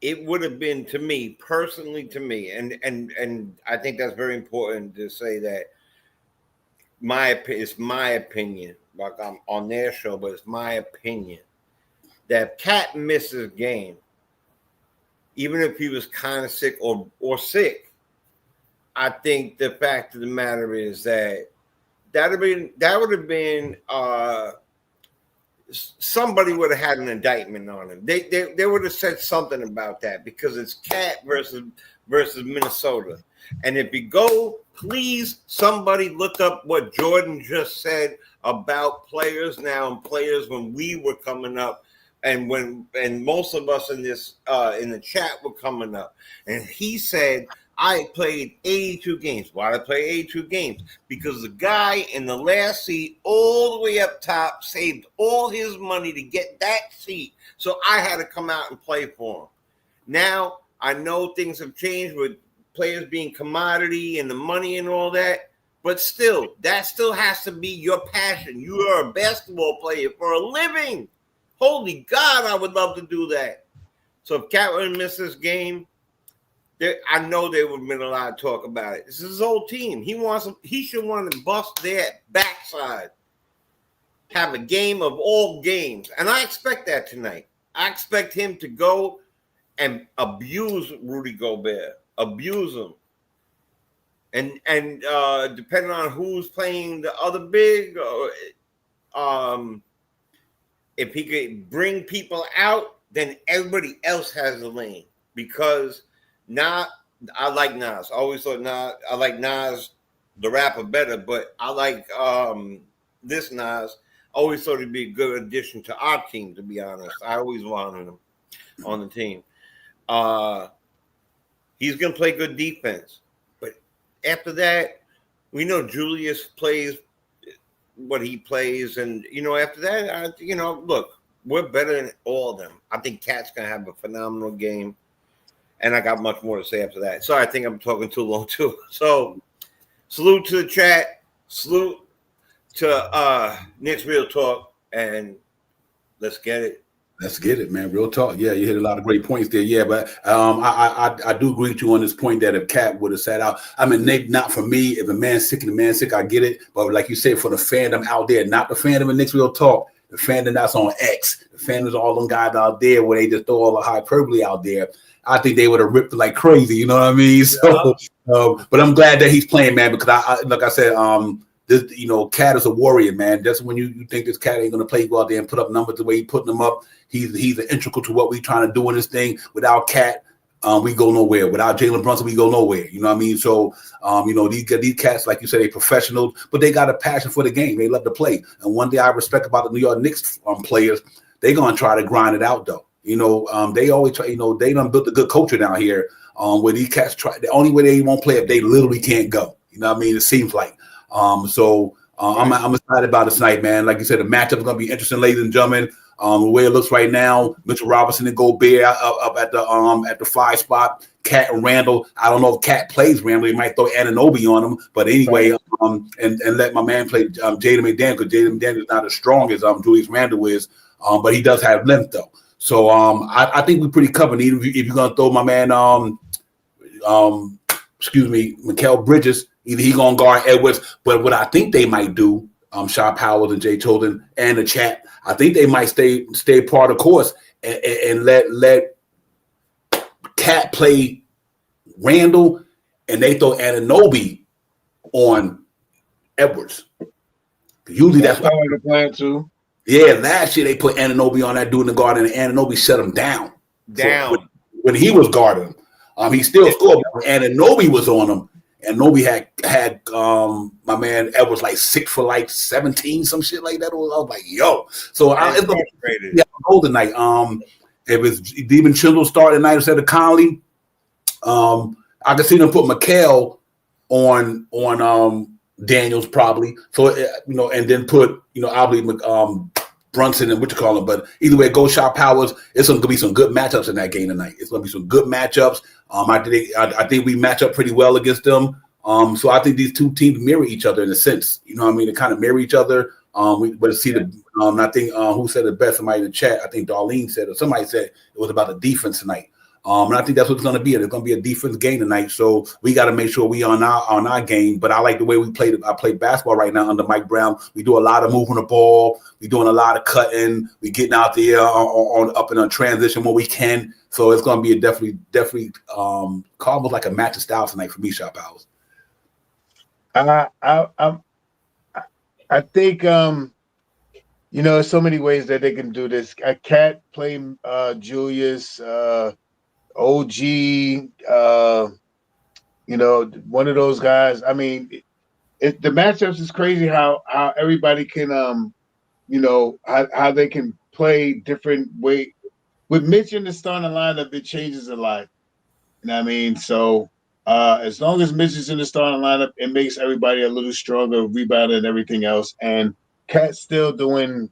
it would have been, to me, personally to me, and I think that's very important to say that it's my opinion, like I'm on their show, but it's my opinion that if Cat misses game, even if he was kind of sick or sick, I think the fact of the matter is that would have been somebody would have had an indictment on him. They would have said something about that because it's Cat versus Minnesota. And if you go, please, somebody look up what Jordan just said about players now and players when we were coming up, and most of us in this in the chat were coming up. And he said, I played 82 games. Why did I play 82 games? Because the guy in the last seat all the way up top saved all his money to get that seat. So I had to come out and play for him. Now, I know things have changed with players being commodity and the money and all that, but still, that still has to be your passion. You are a basketball player for a living. Holy God, I would love to do that. So if Cat would miss this game, I know there would have been a lot of talk about it. This is his old team. He should want to bust their backside. Have a game of all games. And I expect that tonight. I expect him to go and abuse Rudy Gobert. Abuse him. And depending on who's playing the other big, if he could bring people out, then everybody else has a lane. Because I like Nas. I always thought I like Nas, the rapper, better, but I like this Nas. I always thought he'd be a good addition to our team, to be honest. I always wanted him on the team. He's going to play good defense. But after that, we know Julius plays what he plays. And, after that, look, we're better than all of them. I think Cat's going to have a phenomenal game. And I got much more to say after that. Sorry, I think I'm talking too long, too. So, salute to the chat. Salute to Nick's Real Talk. And let's get it. Let's get it, man. Real talk. Yeah, you hit a lot of great points there. Yeah, but I do agree with you on this point that if Cat would have sat out, I mean, not for me. If a man's sick and the man's sick, I get it. But like you said, for the fandom out there, not the fandom of Nick's Real Talk, the fandom that's on X, the fandom all them guys out there where they just throw all the hyperbole out there, I think they would have ripped it like crazy. You know what I mean? So, but I'm glad that he's playing, man, because I like I said, this, Cat is a warrior, man. That's when you think this Cat ain't gonna play, go out there and put up numbers the way he's putting them up. He's an integral to what we trying to do in this thing. Without Cat, we go nowhere. Without Jalen Brunson, we go nowhere. You know what I mean? So, these cats, like you said, they professionals, but they got a passion for the game. They love to play. And one thing I respect about the New York Knicks players, they gonna try to grind it out though. They always try. They done built a good culture down here. Where these cats try. The only way they won't play if they literally can't go. You know what I mean? It seems like. I'm excited about it tonight, man. Like you said, the matchup is gonna be interesting, ladies and gentlemen. The way it looks right now, Mitchell Robinson and Gobert up at the 5 spot. Cat and Randall. I don't know if Cat plays Randall. He might throw Anunoby on him, but anyway, and let my man play Jaden McDaniel, because Jaden McDaniel is not as strong as Julius Randle is, but he does have length though. So I think we're pretty covered. Even if you're gonna throw my man Mikal Bridges, either he gonna guard Edwards. But what I think they might do, Shaw Powell and Jay Choden and the chat, I think they might stay part of the course and let Cat play Randall, and they throw Anunoby on Edwards. Usually that's what they're playing too. Yeah, last year they put Anunoby on that dude in the guard, and Anunoby shut him down. So when he was guarding him, he still scored. But when Anunoby was on him, and Nobi had my man Edwards like 6 for like 17, some shit like that. I was like, yo. So it's gonna be golden night. If it's Demon Chisel start tonight instead of Conley, I can see them put Mikal on Daniels probably. So and then put obviously Brunson and what you call him. But either way, go Shot Powers. It's gonna be some good matchups in that game tonight. It's gonna be some good matchups. I think we match up pretty well against them. So I think these two teams mirror each other in a sense. You know what I mean? They kind of mirror each other. But see I think who said it best? Somebody in the chat. I think Darlene said, or somebody said it was about the defense tonight. And I think that's what it's going to be. It's going to be a defense game tonight. So we got to make sure we on our game. But I like the way we played. I play basketball right now under Mike Brown. We do a lot of moving the ball. We doing a lot of cutting. We getting out there up in a transition when we can. So it's going to be a definitely almost like a match of styles tonight for me, Shop Powers. I think there's so many ways that they can do this. A Cat play Julius, OG, one of those guys. I mean, the matchups is crazy how everybody can how they can play different way. With Mitch in the starting lineup, it changes a lot. You know what I mean? So as long as Mitch is in the starting lineup, it makes everybody a little stronger, rebounding and everything else. And Cat's still doing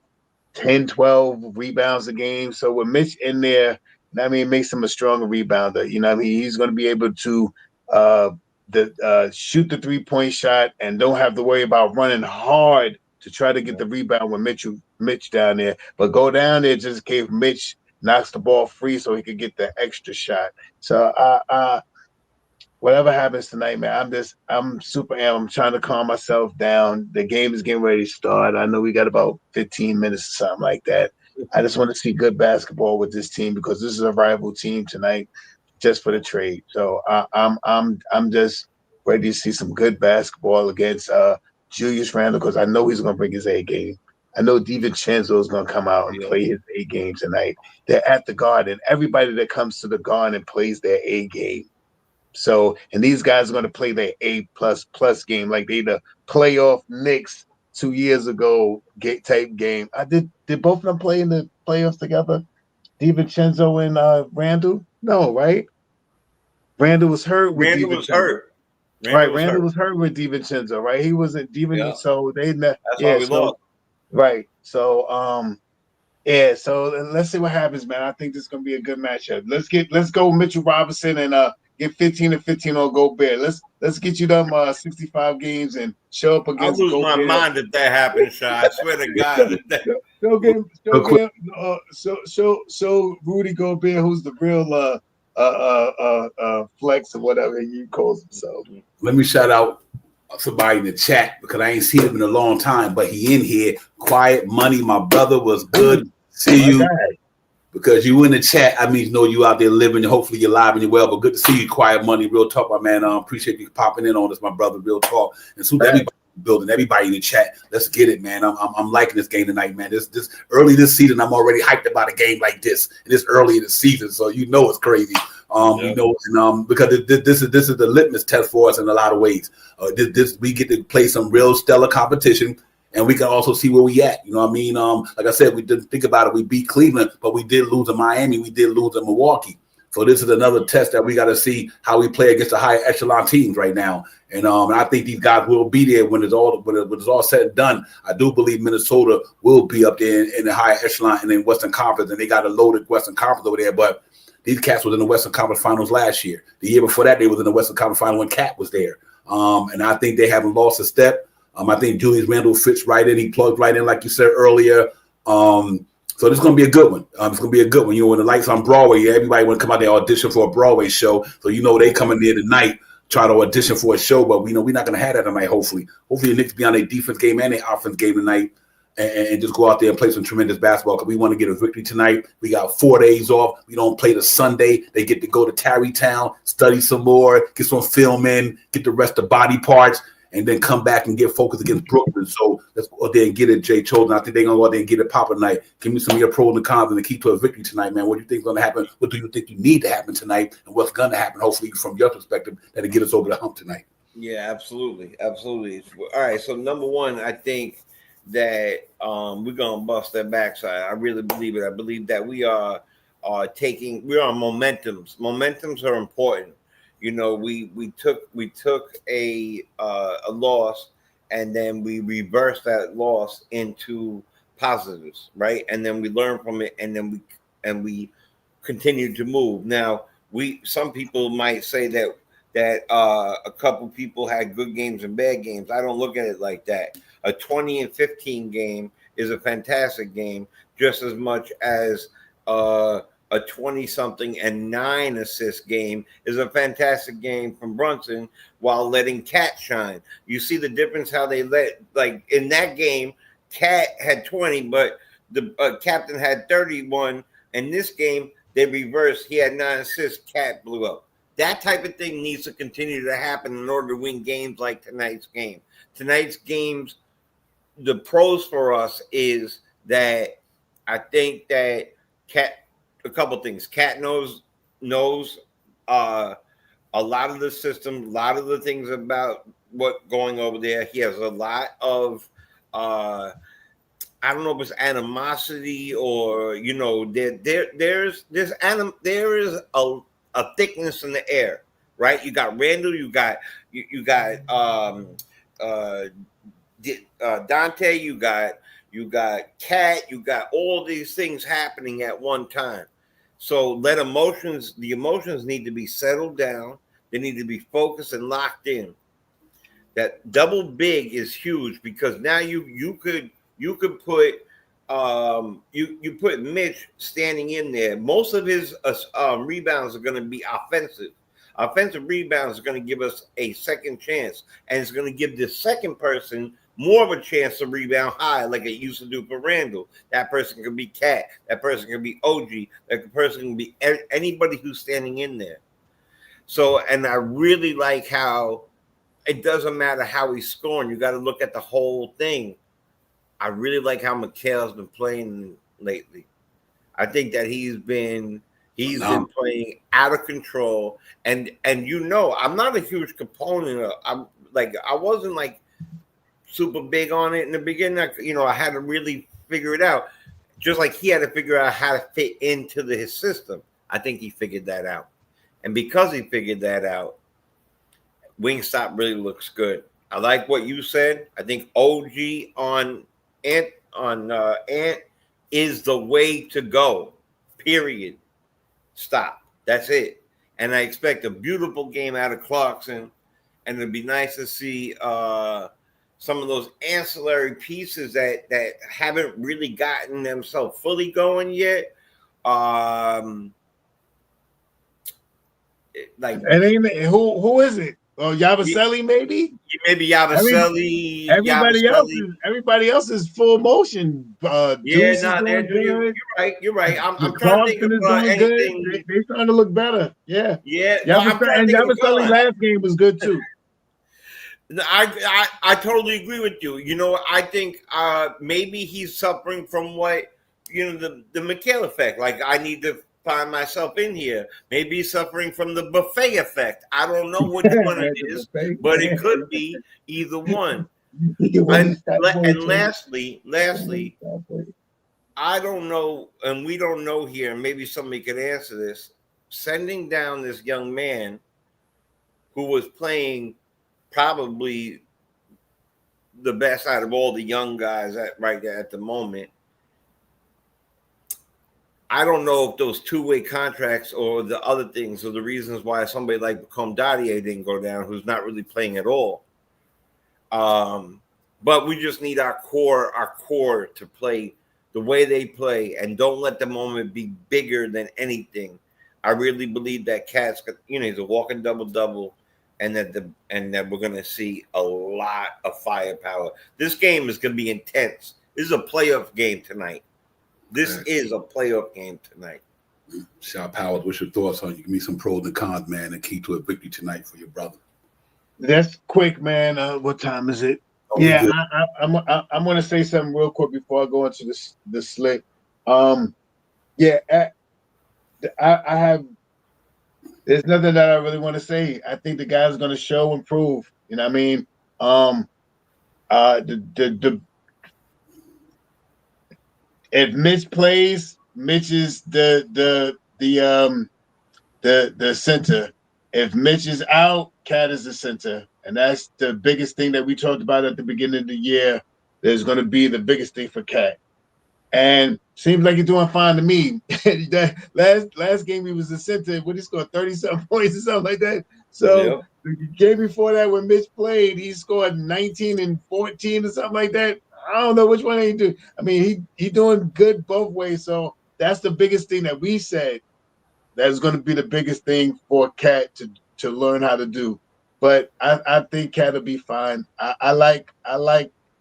10, 12 rebounds a game. So with Mitch in there, it makes him a stronger rebounder. You know what I mean? He's going to be able to shoot the 3-point shot and don't have to worry about running hard to try to get the rebound with Mitch down there. But go down there just in case Mitch knocks the ball free so he could get the extra shot. So whatever happens tonight, man, I'm super amped. I'm trying to calm myself down. The game is getting ready to start. I know we got about 15 minutes or something like that. I just want to see good basketball with this team because this is a rival team tonight, just for the trade. So I'm just ready to see some good basketball against Julius Randle because I know he's going to bring his A game. I know DiVincenzo is going to come out and play his A game tonight. They're at the Garden. Everybody that comes to the Garden plays their A game. So, and these guys are going to play their A++ game like they the playoff Knicks 2 years ago type game. Did both of them play in the playoffs together? DiVincenzo and Randall? No, right? Randall was hurt with Randall DiVincenzo. was hurt. Randall was hurt with DiVincenzo, right? He wasn't DiVincenzo, so they That's why we lost. Right. So yeah, so let's see what happens, man. I think this is gonna be a good matchup. Let's go Mitchell Robinson and get 15 and 15 on Gobert. Let's get you them 65 games and show up against I'll lose Gobert. my mind if that happens, Sean. I swear to God. Show Rudy Gobert, who's the real flex or whatever he calls himself. Let me shout out somebody in the chat because I ain't seen him in a long time, but he in here. Quiet Money, my brother, was good. See you. God. Because you in the chat, I mean, you out there living. Hopefully you're live and you're well. But good to see you, Quiet Money. Real talk, my man. Appreciate you popping in on this, my brother. Real talk. And so everybody building, everybody in the chat. Let's get it, man. I'm liking this game tonight, man. This early this season, I'm already hyped about a game like this. And it's early in the season, so you know it's crazy. You know, and, because this is the litmus test for us in a lot of ways. We get to play some real stellar competition. And we can also see where we at. You know what I mean? Like I said, we didn't think about it. We beat Cleveland, but we did lose to Miami. We did lose to Milwaukee. So this is another test that we got to see how we play against the higher echelon teams right now. And I think these guys will be there when it's all said and done. I do believe Minnesota will be up there in the higher echelon and in Western Conference, and they got a loaded Western Conference over there. But these cats was in the Western Conference Finals last year. The year before that, they was in the Western Conference Final when Cat was there. And I think they haven't lost a step. I think Julius Randle fits right in. He plugged right in, like you said earlier. So this is going to be a good one. It's going to be a good one. You know, when the lights on Broadway, everybody want to come out there audition for a Broadway show. So you know they coming there tonight, try to audition for a show. But we know we're not going to have that tonight. Hopefully the Knicks be on their defense game and their offense game tonight, and just go out there and play some tremendous basketball because we want to get a victory tonight. We got 4 days off. We don't play the Sunday. They get to go to Tarrytown, study some more, get some film in, get the rest of body parts, and then come back and get focused against Brooklyn. So let's go out there and get it, Jay Chosen. I think they're going to go out there and get it popping tonight. Give me some of your pros and cons and the key to a victory tonight, man. What do you think is going to happen? What do you think you need to happen tonight? And what's going to happen, hopefully, from your perspective, that'll get us over the hump tonight? Yeah, absolutely. Absolutely. All right, so number one, I think that we're going to bust their backside. I really believe it. I believe that we're on momentums. Momentums are important. You know, we took a loss, and then we reversed that loss into positives, right? And then we learn from it, and then we continue to move. Now, some people might say that a couple people had good games and bad games. I don't look at it like that. A 20 and 15 game is a fantastic game, just as much as a 20-something and 9 assist game is a fantastic game from Brunson while letting Cat shine. You see the difference how they like in that game, Cat had 20, but the captain had 31. In this game, they reversed. He had 9 assists. Cat blew up. That type of thing needs to continue to happen in order to win games like tonight's game. Tonight's games, the pros for us is that I think that a couple things. Cat knows a lot of the system, a lot of the things about what going over there. He has a lot of I don't know if it's animosity or there is a thickness in the air, right? You got Randall, you got Dante, you got Cat, you got all these things happening at one time. So the emotions need to be settled down. They need to be focused and locked in. That double big is huge because now you could put you put Mitch standing in there. Most of his rebounds are going to be offensive. Offensive rebounds are going to give us a second chance, and it's going to give the second person more of a chance to rebound high like it used to do for Randall. That person can be Cat. That person can be OG. That person can be anybody who's standing in there. So, and I really like how it doesn't matter how he's scoring. You got to look at the whole thing. I really like how Mikhail's been playing lately. I think that he's been playing out of control, and I'm not a huge component of. I wasn't like super big on it in the beginning. I had to really figure it out, just like he had to figure out how to fit into his system. I think he figured that out, and because he figured that out, Wingstop really looks good. I like what you said. I think OG on Ant is the way to go. Period. Stop. That's it. And I expect a beautiful game out of Clarkson, and it'd be nice to see some of those ancillary pieces that haven't really gotten themselves fully going yet. And ain't who is it? Oh, Yabusele, maybe? Maybe Yabusele. Everybody else is full motion. You're right. I'm trying to think of anything. They're starting to look better. Yeah. Yabusele last game was good too. I totally agree with you. I think maybe he's suffering from what the Mikhail effect. Like, I need to find myself in here. Maybe he's suffering from the buffet effect. I don't know which one it is, but it could be either one. And lastly, I don't know, and we don't know here, and maybe somebody could answer this. Sending down this young man who was playing probably the best out of all the young guys right there at the moment. I don't know if those two-way contracts or the other things are the reasons why somebody like Bacom Dadier didn't go down, who's not really playing at all. But we just need our core to play the way they play, and don't let the moment be bigger than anything. I really believe that Cat's, he's a walking double-double, and that we're going to see a lot of firepower. This game is going to be intense. This is a playoff game tonight. This is a playoff game tonight. Shaw Powers, what's your thoughts on? You give me some pros and cons, man, and key to a victory tonight for your brother. That's quick, man. What time is it? I'm going to say something real quick before I go into the slick. I have. There's nothing that I really want to say. I think the guy's going to show and prove. You know what I mean? If Mitch plays, Mitch is the center. If Mitch is out, Cat is the center, and that's the biggest thing that we talked about at the beginning of the year. There's going to be the biggest thing for Cat, and seems like he's doing fine to me. That last game he was the center. What he scored 30-something points or something like that. So the game before that, when Mitch played, he scored 19 and 14 or something like that. I don't know which one he do. I mean, he doing good both ways. So that's the biggest thing that we said that is going to be the biggest thing for Cat to learn how to do. But I think Cat will be fine. I like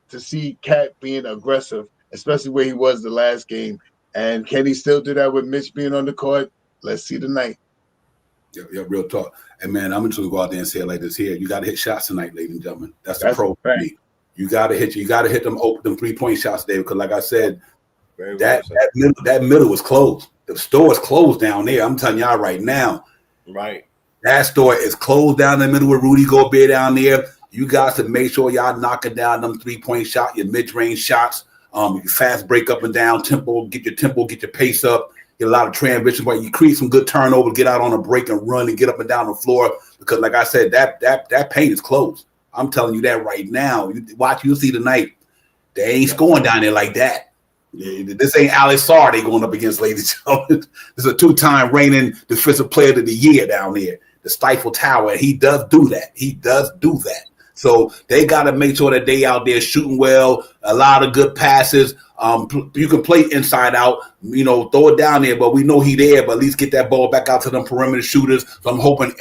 to see Cat being aggressive, especially where he was the last game. And can he still do that with Mitch being on the court? Let's see tonight. Yeah, real talk. And man, I'm just gonna go out there and say it like this here. You got to hit shots tonight, ladies and gentlemen. That's the pro for me. You got to hit them 3-point shots, David. Because like I said, that middle was closed. The store is closed down there. I'm telling y'all right now. Right. That store is closed down in the middle with Rudy Gobert down there. You guys to make sure y'all knocking down them 3-point shots, your mid-range shots, your fast break up and down tempo, get your pace up, get a lot of transition, but you create some good turnover, get out on a break and run and get up and down the floor. Because like I said, that paint is closed. I'm telling you that right now. You'll see tonight. They ain't scoring down there like that. This ain't Alex Sarr they going up against, ladies and gentlemen. This is a 2-time reigning defensive player of the year down there, the Stifle Tower. And he does do that. So they got to make sure that they out there shooting well, a lot of good passes, You can play inside out, throw it down there, but we know he there, but at least get that ball back out to them perimeter shooters. So I'm hoping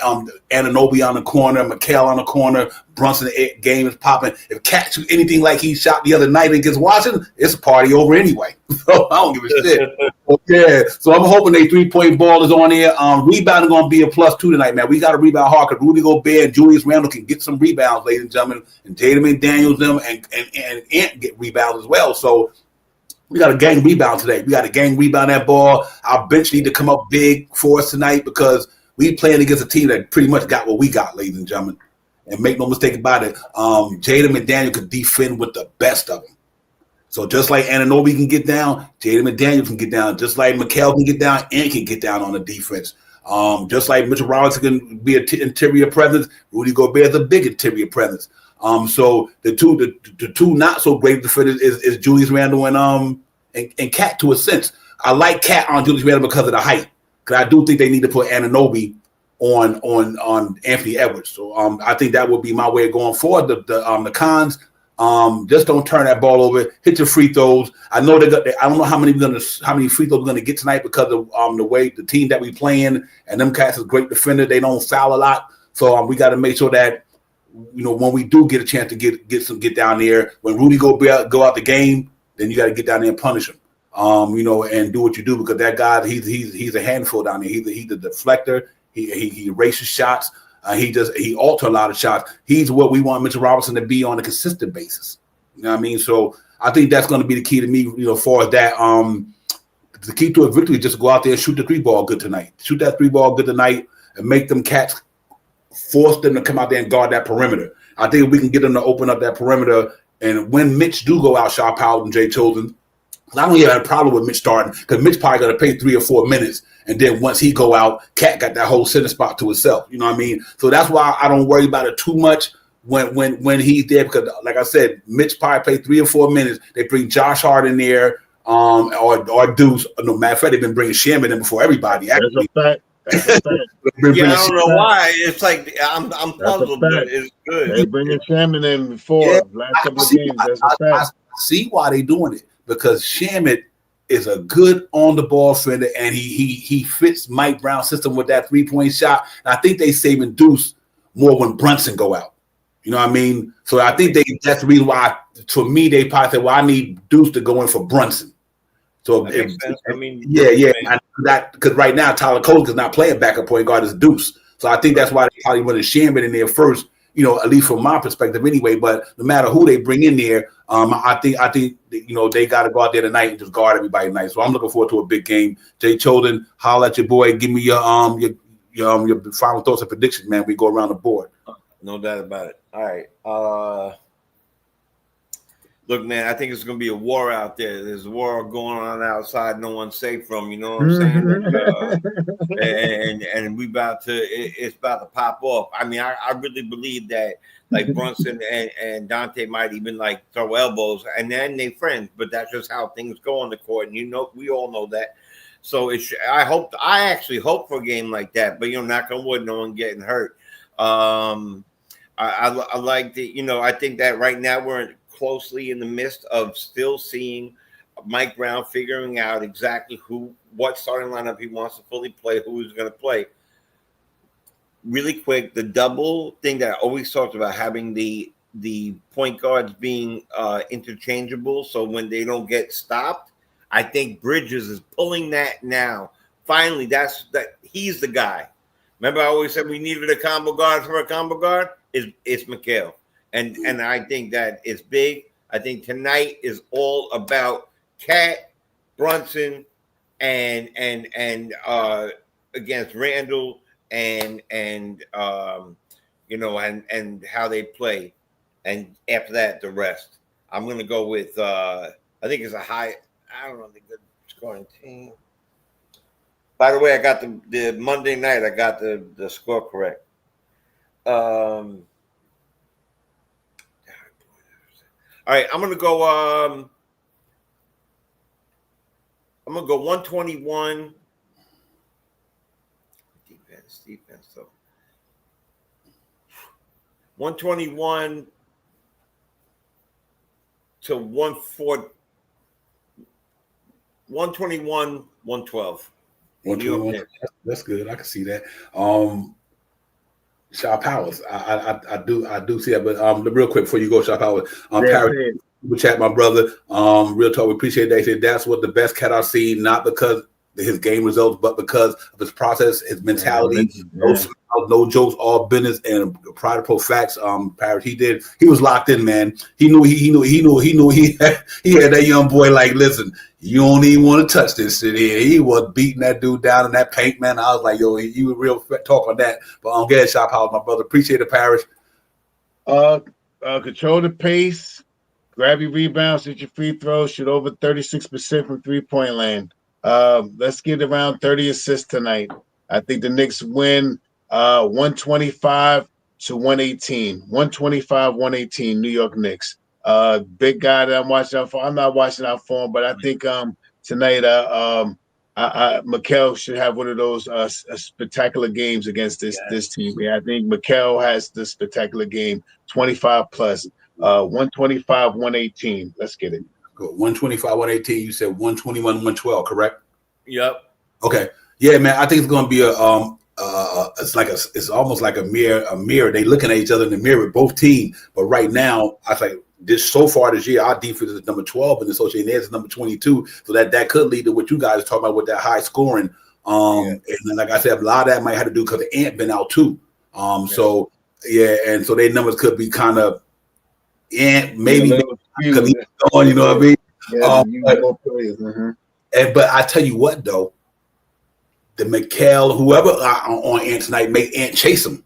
Anunoby on the corner, Mikal on the corner, Brunson game is popping. If Cat shoot anything like he shot the other night against Washington, it's a party over anyway. So I don't give a shit. Okay, so I'm hoping they 3-point ball is on there. Rebounding going to be a +2 tonight, man. We got to rebound hard because Rudy Gobert and Julius Randle can get some rebounds, ladies and gentlemen, and Jaden McDaniels them and Ant get rebounds as well. So we got a gang rebound today. We got a gang rebound that ball. Our bench need to come up big for us tonight because we playing against a team that pretty much got what we got, ladies and gentlemen. And make no mistake about it, Jaden McDaniel could defend with the best of them. So just like Anunoby can get down, Jaden McDaniel can get down. Just like Mikal can get down, and can get down on the defense. Just like Mitchell Robinson can be an interior presence, Rudy Gobert is a big interior presence. So the two not so great defenders is Julius Randle and Cat to a sense. I like Cat on Julius Randle because of the height. Because I do think they need to put Anunoby on Anthony Edwards. So I think that would be my way of going forward. The cons, just don't turn that ball over. Hit your free throws. I know I don't know how many free throws we're gonna get tonight because of the way the team that we playing and them cats is great defender. They don't foul a lot. So we got to make sure that when we do get a chance to get down there, when Rudy go out the game, then you got to get down there and punish him. And do what you do because that guy he's a handful down there. He's a deflector. He erases shots. He alters a lot of shots. He's what we want Mitchell Robinson to be on a consistent basis. You know what I mean? So I think that's going to be the key to me. As far as that, the key to a victory is just go out there and shoot the 3-ball good tonight. Shoot that 3-ball good tonight and make them cats force them to come out there and guard that perimeter. I think we can get them to open up that perimeter. And when Mitch do go out, Sharp Howard and Jay Chosen, I don't even have a problem with Mitch starting because Mitch probably going to play 3 or 4 minutes. And then once he go out, Cat got that whole center spot to himself. You know what I mean? So that's why I don't worry about it too much when he's there because, like I said, Mitch probably play 3 or 4 minutes. They bring Josh Hart in there or Deuce. No matter of fact, they've been bringing Sherman in before everybody. Actually. That's a fact. Yeah, I don't know why. It's like I'm puzzled, but it's good. They're bringing Sherman in before last couple of games. That's a fact. I see why they're doing it because Sherman is a good on the ball defender and he fits Mike Brown's system with that 3-point shot. And I think they saving Deuce more when Brunson go out. You know what I mean? So I think that's the reason why. For me, they probably said, "Well, I need Deuce to go in for Brunson." So because right now Tyler Kolek is not playing backup point guard as Deuce. So I think that's why they probably wanted Sherman in there first. At least from my perspective, anyway. But no matter who they bring in there, I think they got to go out there tonight and just guard everybody tonight. So I'm looking forward to a big game. Jay Choden, holler at your boy. Give me your final thoughts and predictions, man. We go around the board. No doubt about it. All right. Look, man, I think it's going to be a war out there. There's a war going on outside. No one's safe from. You know what I'm saying? And we it's about to pop off. I mean, I really believe that like Brunson and Dante might even like throw elbows, and then they friends. But that's just how things go on the court, and we all know that. So I actually hope for a game like that. But knock on wood, no one getting hurt. I like the. I think that right now we're closely in the midst of still seeing Mike Brown figuring out exactly what starting lineup he wants to fully play, who he's going to play. Really quick, the double thing that I always talked about, having the point guards being interchangeable, so when they don't get stopped, I think Bridges is pulling that now. Finally, he's the guy. Remember, I always said we needed a combo guard for a combo guard. It's Mikal. And I think that it's big. I think tonight is all about Cat, Brunson, and against Randall and how they play. And after that, the rest. I'm gonna go with I think it's I don't know the good scoring team. By the way, I got the Monday night, I got the score correct. All right, I'm gonna go 121. Defense. So 121 to 140. 121, 112. 121. That's good. I can see that. Shaw Powers. I do see that. But real quick before you go, Shaw Powers. Paris, super chat, my brother. Real talk. We appreciate that. He said that's what the best cat I've seen, not because his game results, but because of his process, his mentality. No jokes, all business, and prideful facts. Paris, he was locked in, man. He knew he had that young boy like, listen, you don't even want to touch this shit here. He was beating that dude down in that paint, man. I was like, yo, you was real talk on that. But get Shop House, my brother. Appreciate it, Paris. Control the pace, grab your rebounds, hit your free throws, shoot over 36% from 3-point land. Let's get around 30 assists tonight. I think the Knicks win 125 to 118. 125, 118, New York Knicks. Big guy that I'm watching out for. I'm not watching out for him, but I think tonight Mikel should have one of those spectacular games against this team. Yeah, I think Mikel has the spectacular game, 25 plus. 125, 118. Let's get it. Good. 125, 118. You said 121, 112, correct? Yep. Okay. Yeah, man. I think it's going to be it's almost like a mirror. They looking at each other in the mirror, both teams. But right now, I think so far this year, our defense is number 12 and the associated theirs is number 22. So that could lead to what you guys are talking about with that high scoring. And then, like I said, a lot of that might have to do because the Ant been out too. So and so their numbers could be kind of maybe because he's gone, you know what I mean? But I tell you what though, the Mikel, whoever on Ant tonight, make Ant chase him.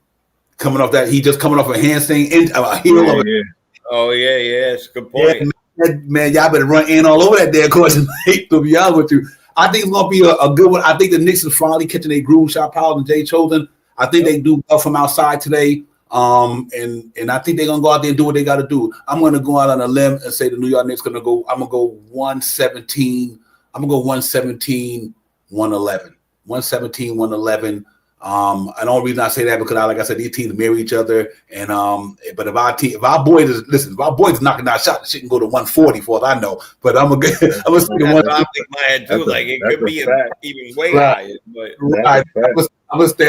Coming off that, he just coming off a handstand and a heel of it. Oh yeah, it's a good point. Yeah, man, y'all better run Ant all over that damn course tonight, to be honest with you. I think it's gonna be a good one. I think the Knicks is finally catching their groove. Shot Powell and Jay Chosen. I think they do well from outside today. And I think they're gonna go out there and do what they gotta do. I'm gonna go out on a limb and say the New York Knicks I'm gonna go 117. I'm gonna go 117, 111. 117, 111. And the only reason I say that because like I said, these teams mirror each other. And but if our boys is knocking down shots, the shit can go to 140 for all I know. But I'm gonna say I think my head too. Like it could be even way higher. But I'm gonna stay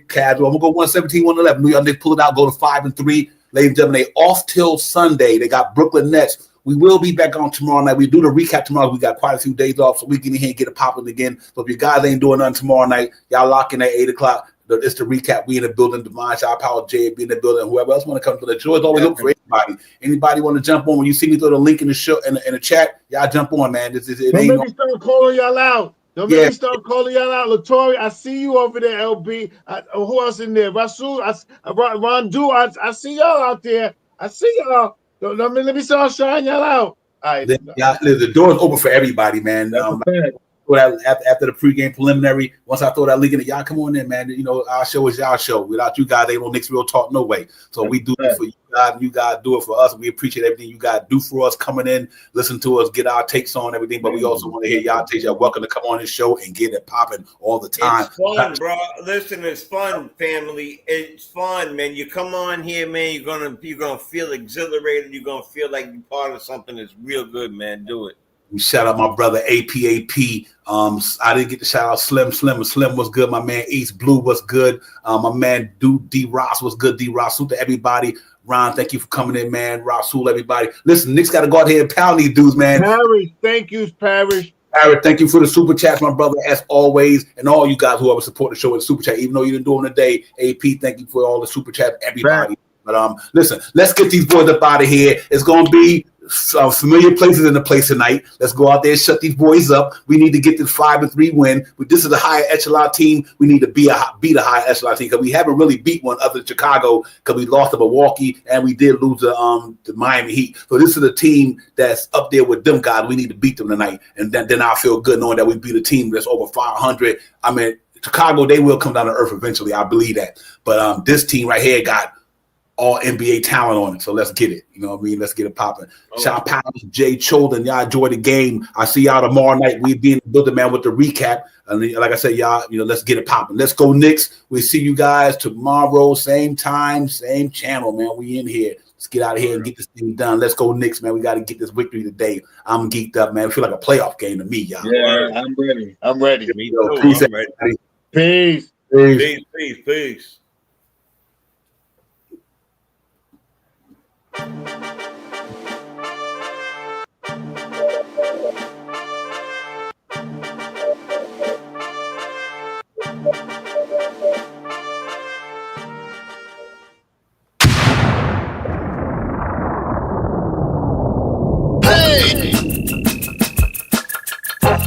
casual. I'm gonna go 117, 111. New York Knicks pull it out, go to 5-3. Ladies and gentlemen, they off till Sunday. They got Brooklyn Nets. We will be back on tomorrow night. We do the recap tomorrow. We got quite a few days off, so we can get in here and get it popping again. So if you guys ain't doing nothing tomorrow night, y'all lock in at 8 o'clock. It's the recap. We in the building. Divine Shot Power, Jay be in the building. Whoever else want to come to the show is always open for anybody. Anybody want to jump on? When you see me throw the link in the show in the chat, y'all jump on, man. Don't make me start calling y'all out. Don't make me start calling y'all out. Latory, I see you over there, LB. Who else in there? Rasul, Rondu, I see y'all out there. I see y'all. Let me start shouting y'all out. All right. The door is open for everybody, man. After the pregame preliminary, once I throw that link in, y'all come on in, man. You know, our show is y'all show. Without you guys, ain't no Knicks Real Talk, no way. So we do it for you guys, and you guys do it for us. We appreciate everything you guys do for us, coming in, listen to us, get our takes on everything. But we also want to hear y'all takes. Y'all welcome to come on this show and get it popping all the time. It's fun, bro. Listen, it's fun, family. It's fun, man. You come on here, man. You're gonna feel exhilarated. You're gonna feel like you're part of something that's real good, man. Do it. We shout out my brother APAP. I didn't get to shout out Slim. Slim was good. My man East Blue was good. My man D Ross was good. D Ross, to everybody. Ron, thank you for coming in, man. Rasul, everybody. Listen, Nick's got to go out here and pound these dudes, man. Parrish, thank you, Parrish. Parrish, thank you for the super chats, my brother, as always, and all you guys who ever support the show with the super chat, even though you didn't do them today. AP, thank you for all the super chats, everybody. Right. But listen, let's get these boys up out of here. It's gonna be familiar places in the place tonight. Let's go out there and shut these boys up. We need to get this 5-3 win. This is a higher echelon team. We need to beat a high echelon team because we haven't really beat one other than Chicago because we lost to Milwaukee and we did lose to Miami Heat. So this is a team that's up there with them guys. We need to beat them tonight, and then I'll feel good knowing that we beat a team that's over 500. I mean, Chicago, they will come down to earth eventually. I believe that. But this team right here got all NBA talent on it. So let's get it. You know what I mean? Let's get it popping. Shout out Jay Choden. Y'all enjoy the game. I see y'all tomorrow night. We be in the building, man, with the recap. And like I said, y'all, let's get it popping. Let's go, Knicks. We see you guys tomorrow, same time, same channel, man. We in here. Let's get out of here and get this thing done. Let's go Knicks, man. We got to get this victory today. I'm geeked up, man. I feel like a playoff game to me, y'all. Yeah, I'm ready. I'm ready. Me too. Peace, I'm ready. Peace. Peace. Peace.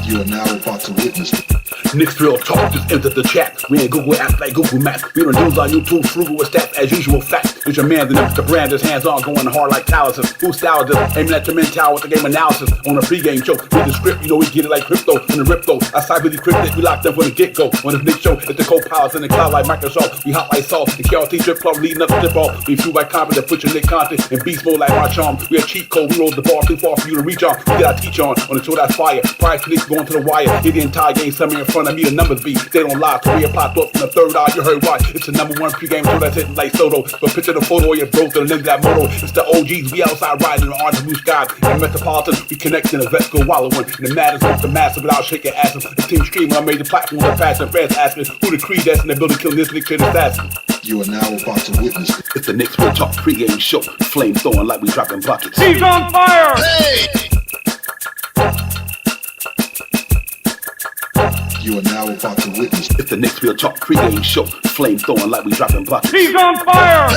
You are now about to witness. Knicks real talk just entered the chat. We ain't Google apps like Google Maps. We don't use our YouTube frugal with stats as usual fact. It's your man, the brand, his hands on going hard like Talisman. Who style just aiming at your mental with the game analysis on a pregame show. Read the script, you know we get it like crypto in the rip though. I cyber decrypted, we locked them from the get-go. On this Knicks show, it's the co-pilots in the cloud like Microsoft. We hot like salt, the KRT trip club leading up to tip off. We flew by confident, put your Nick content in beast mode like our charm. We a cheat code, we rolled the ball too far for you to reach on. We get our teach on the show that's fire. Prior to Knicks going to the wire. Hit the entire game, somewhere in front of me, the numbers be. They don't lie, so we apply thought from the third eye. You heard why? It's the #1 pregame show that's hitting like Soto. But picture the photo of your bro to the link that moto. It's the OGs, we outside riding in the orange and blue skies. In Metropolitan, we connect in the vets go wallowing. And the matters with the massive without shaking asses. The team streaming on major platforms are fast and fans asking who the creed that's in the building killing this Nick shit assassin. You are now about to witness. It's the Knicks Real Talk pregame show. Flame throwing like we dropping buckets. He's on fire! You are now about to witness. It's the Knicks Real Talk pregame show. Flame throwing like we dropping buckets. He's on fire!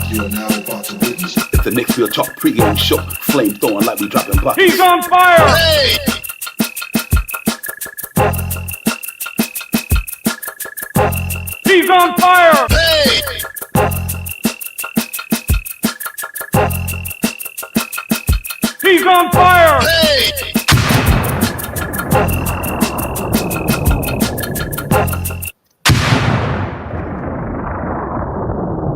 You are now about to witness. It's the Knicks Real Talk pregame show. Flame throwing like we dropping buckets. He's on fire! He's on fire! He's on fire!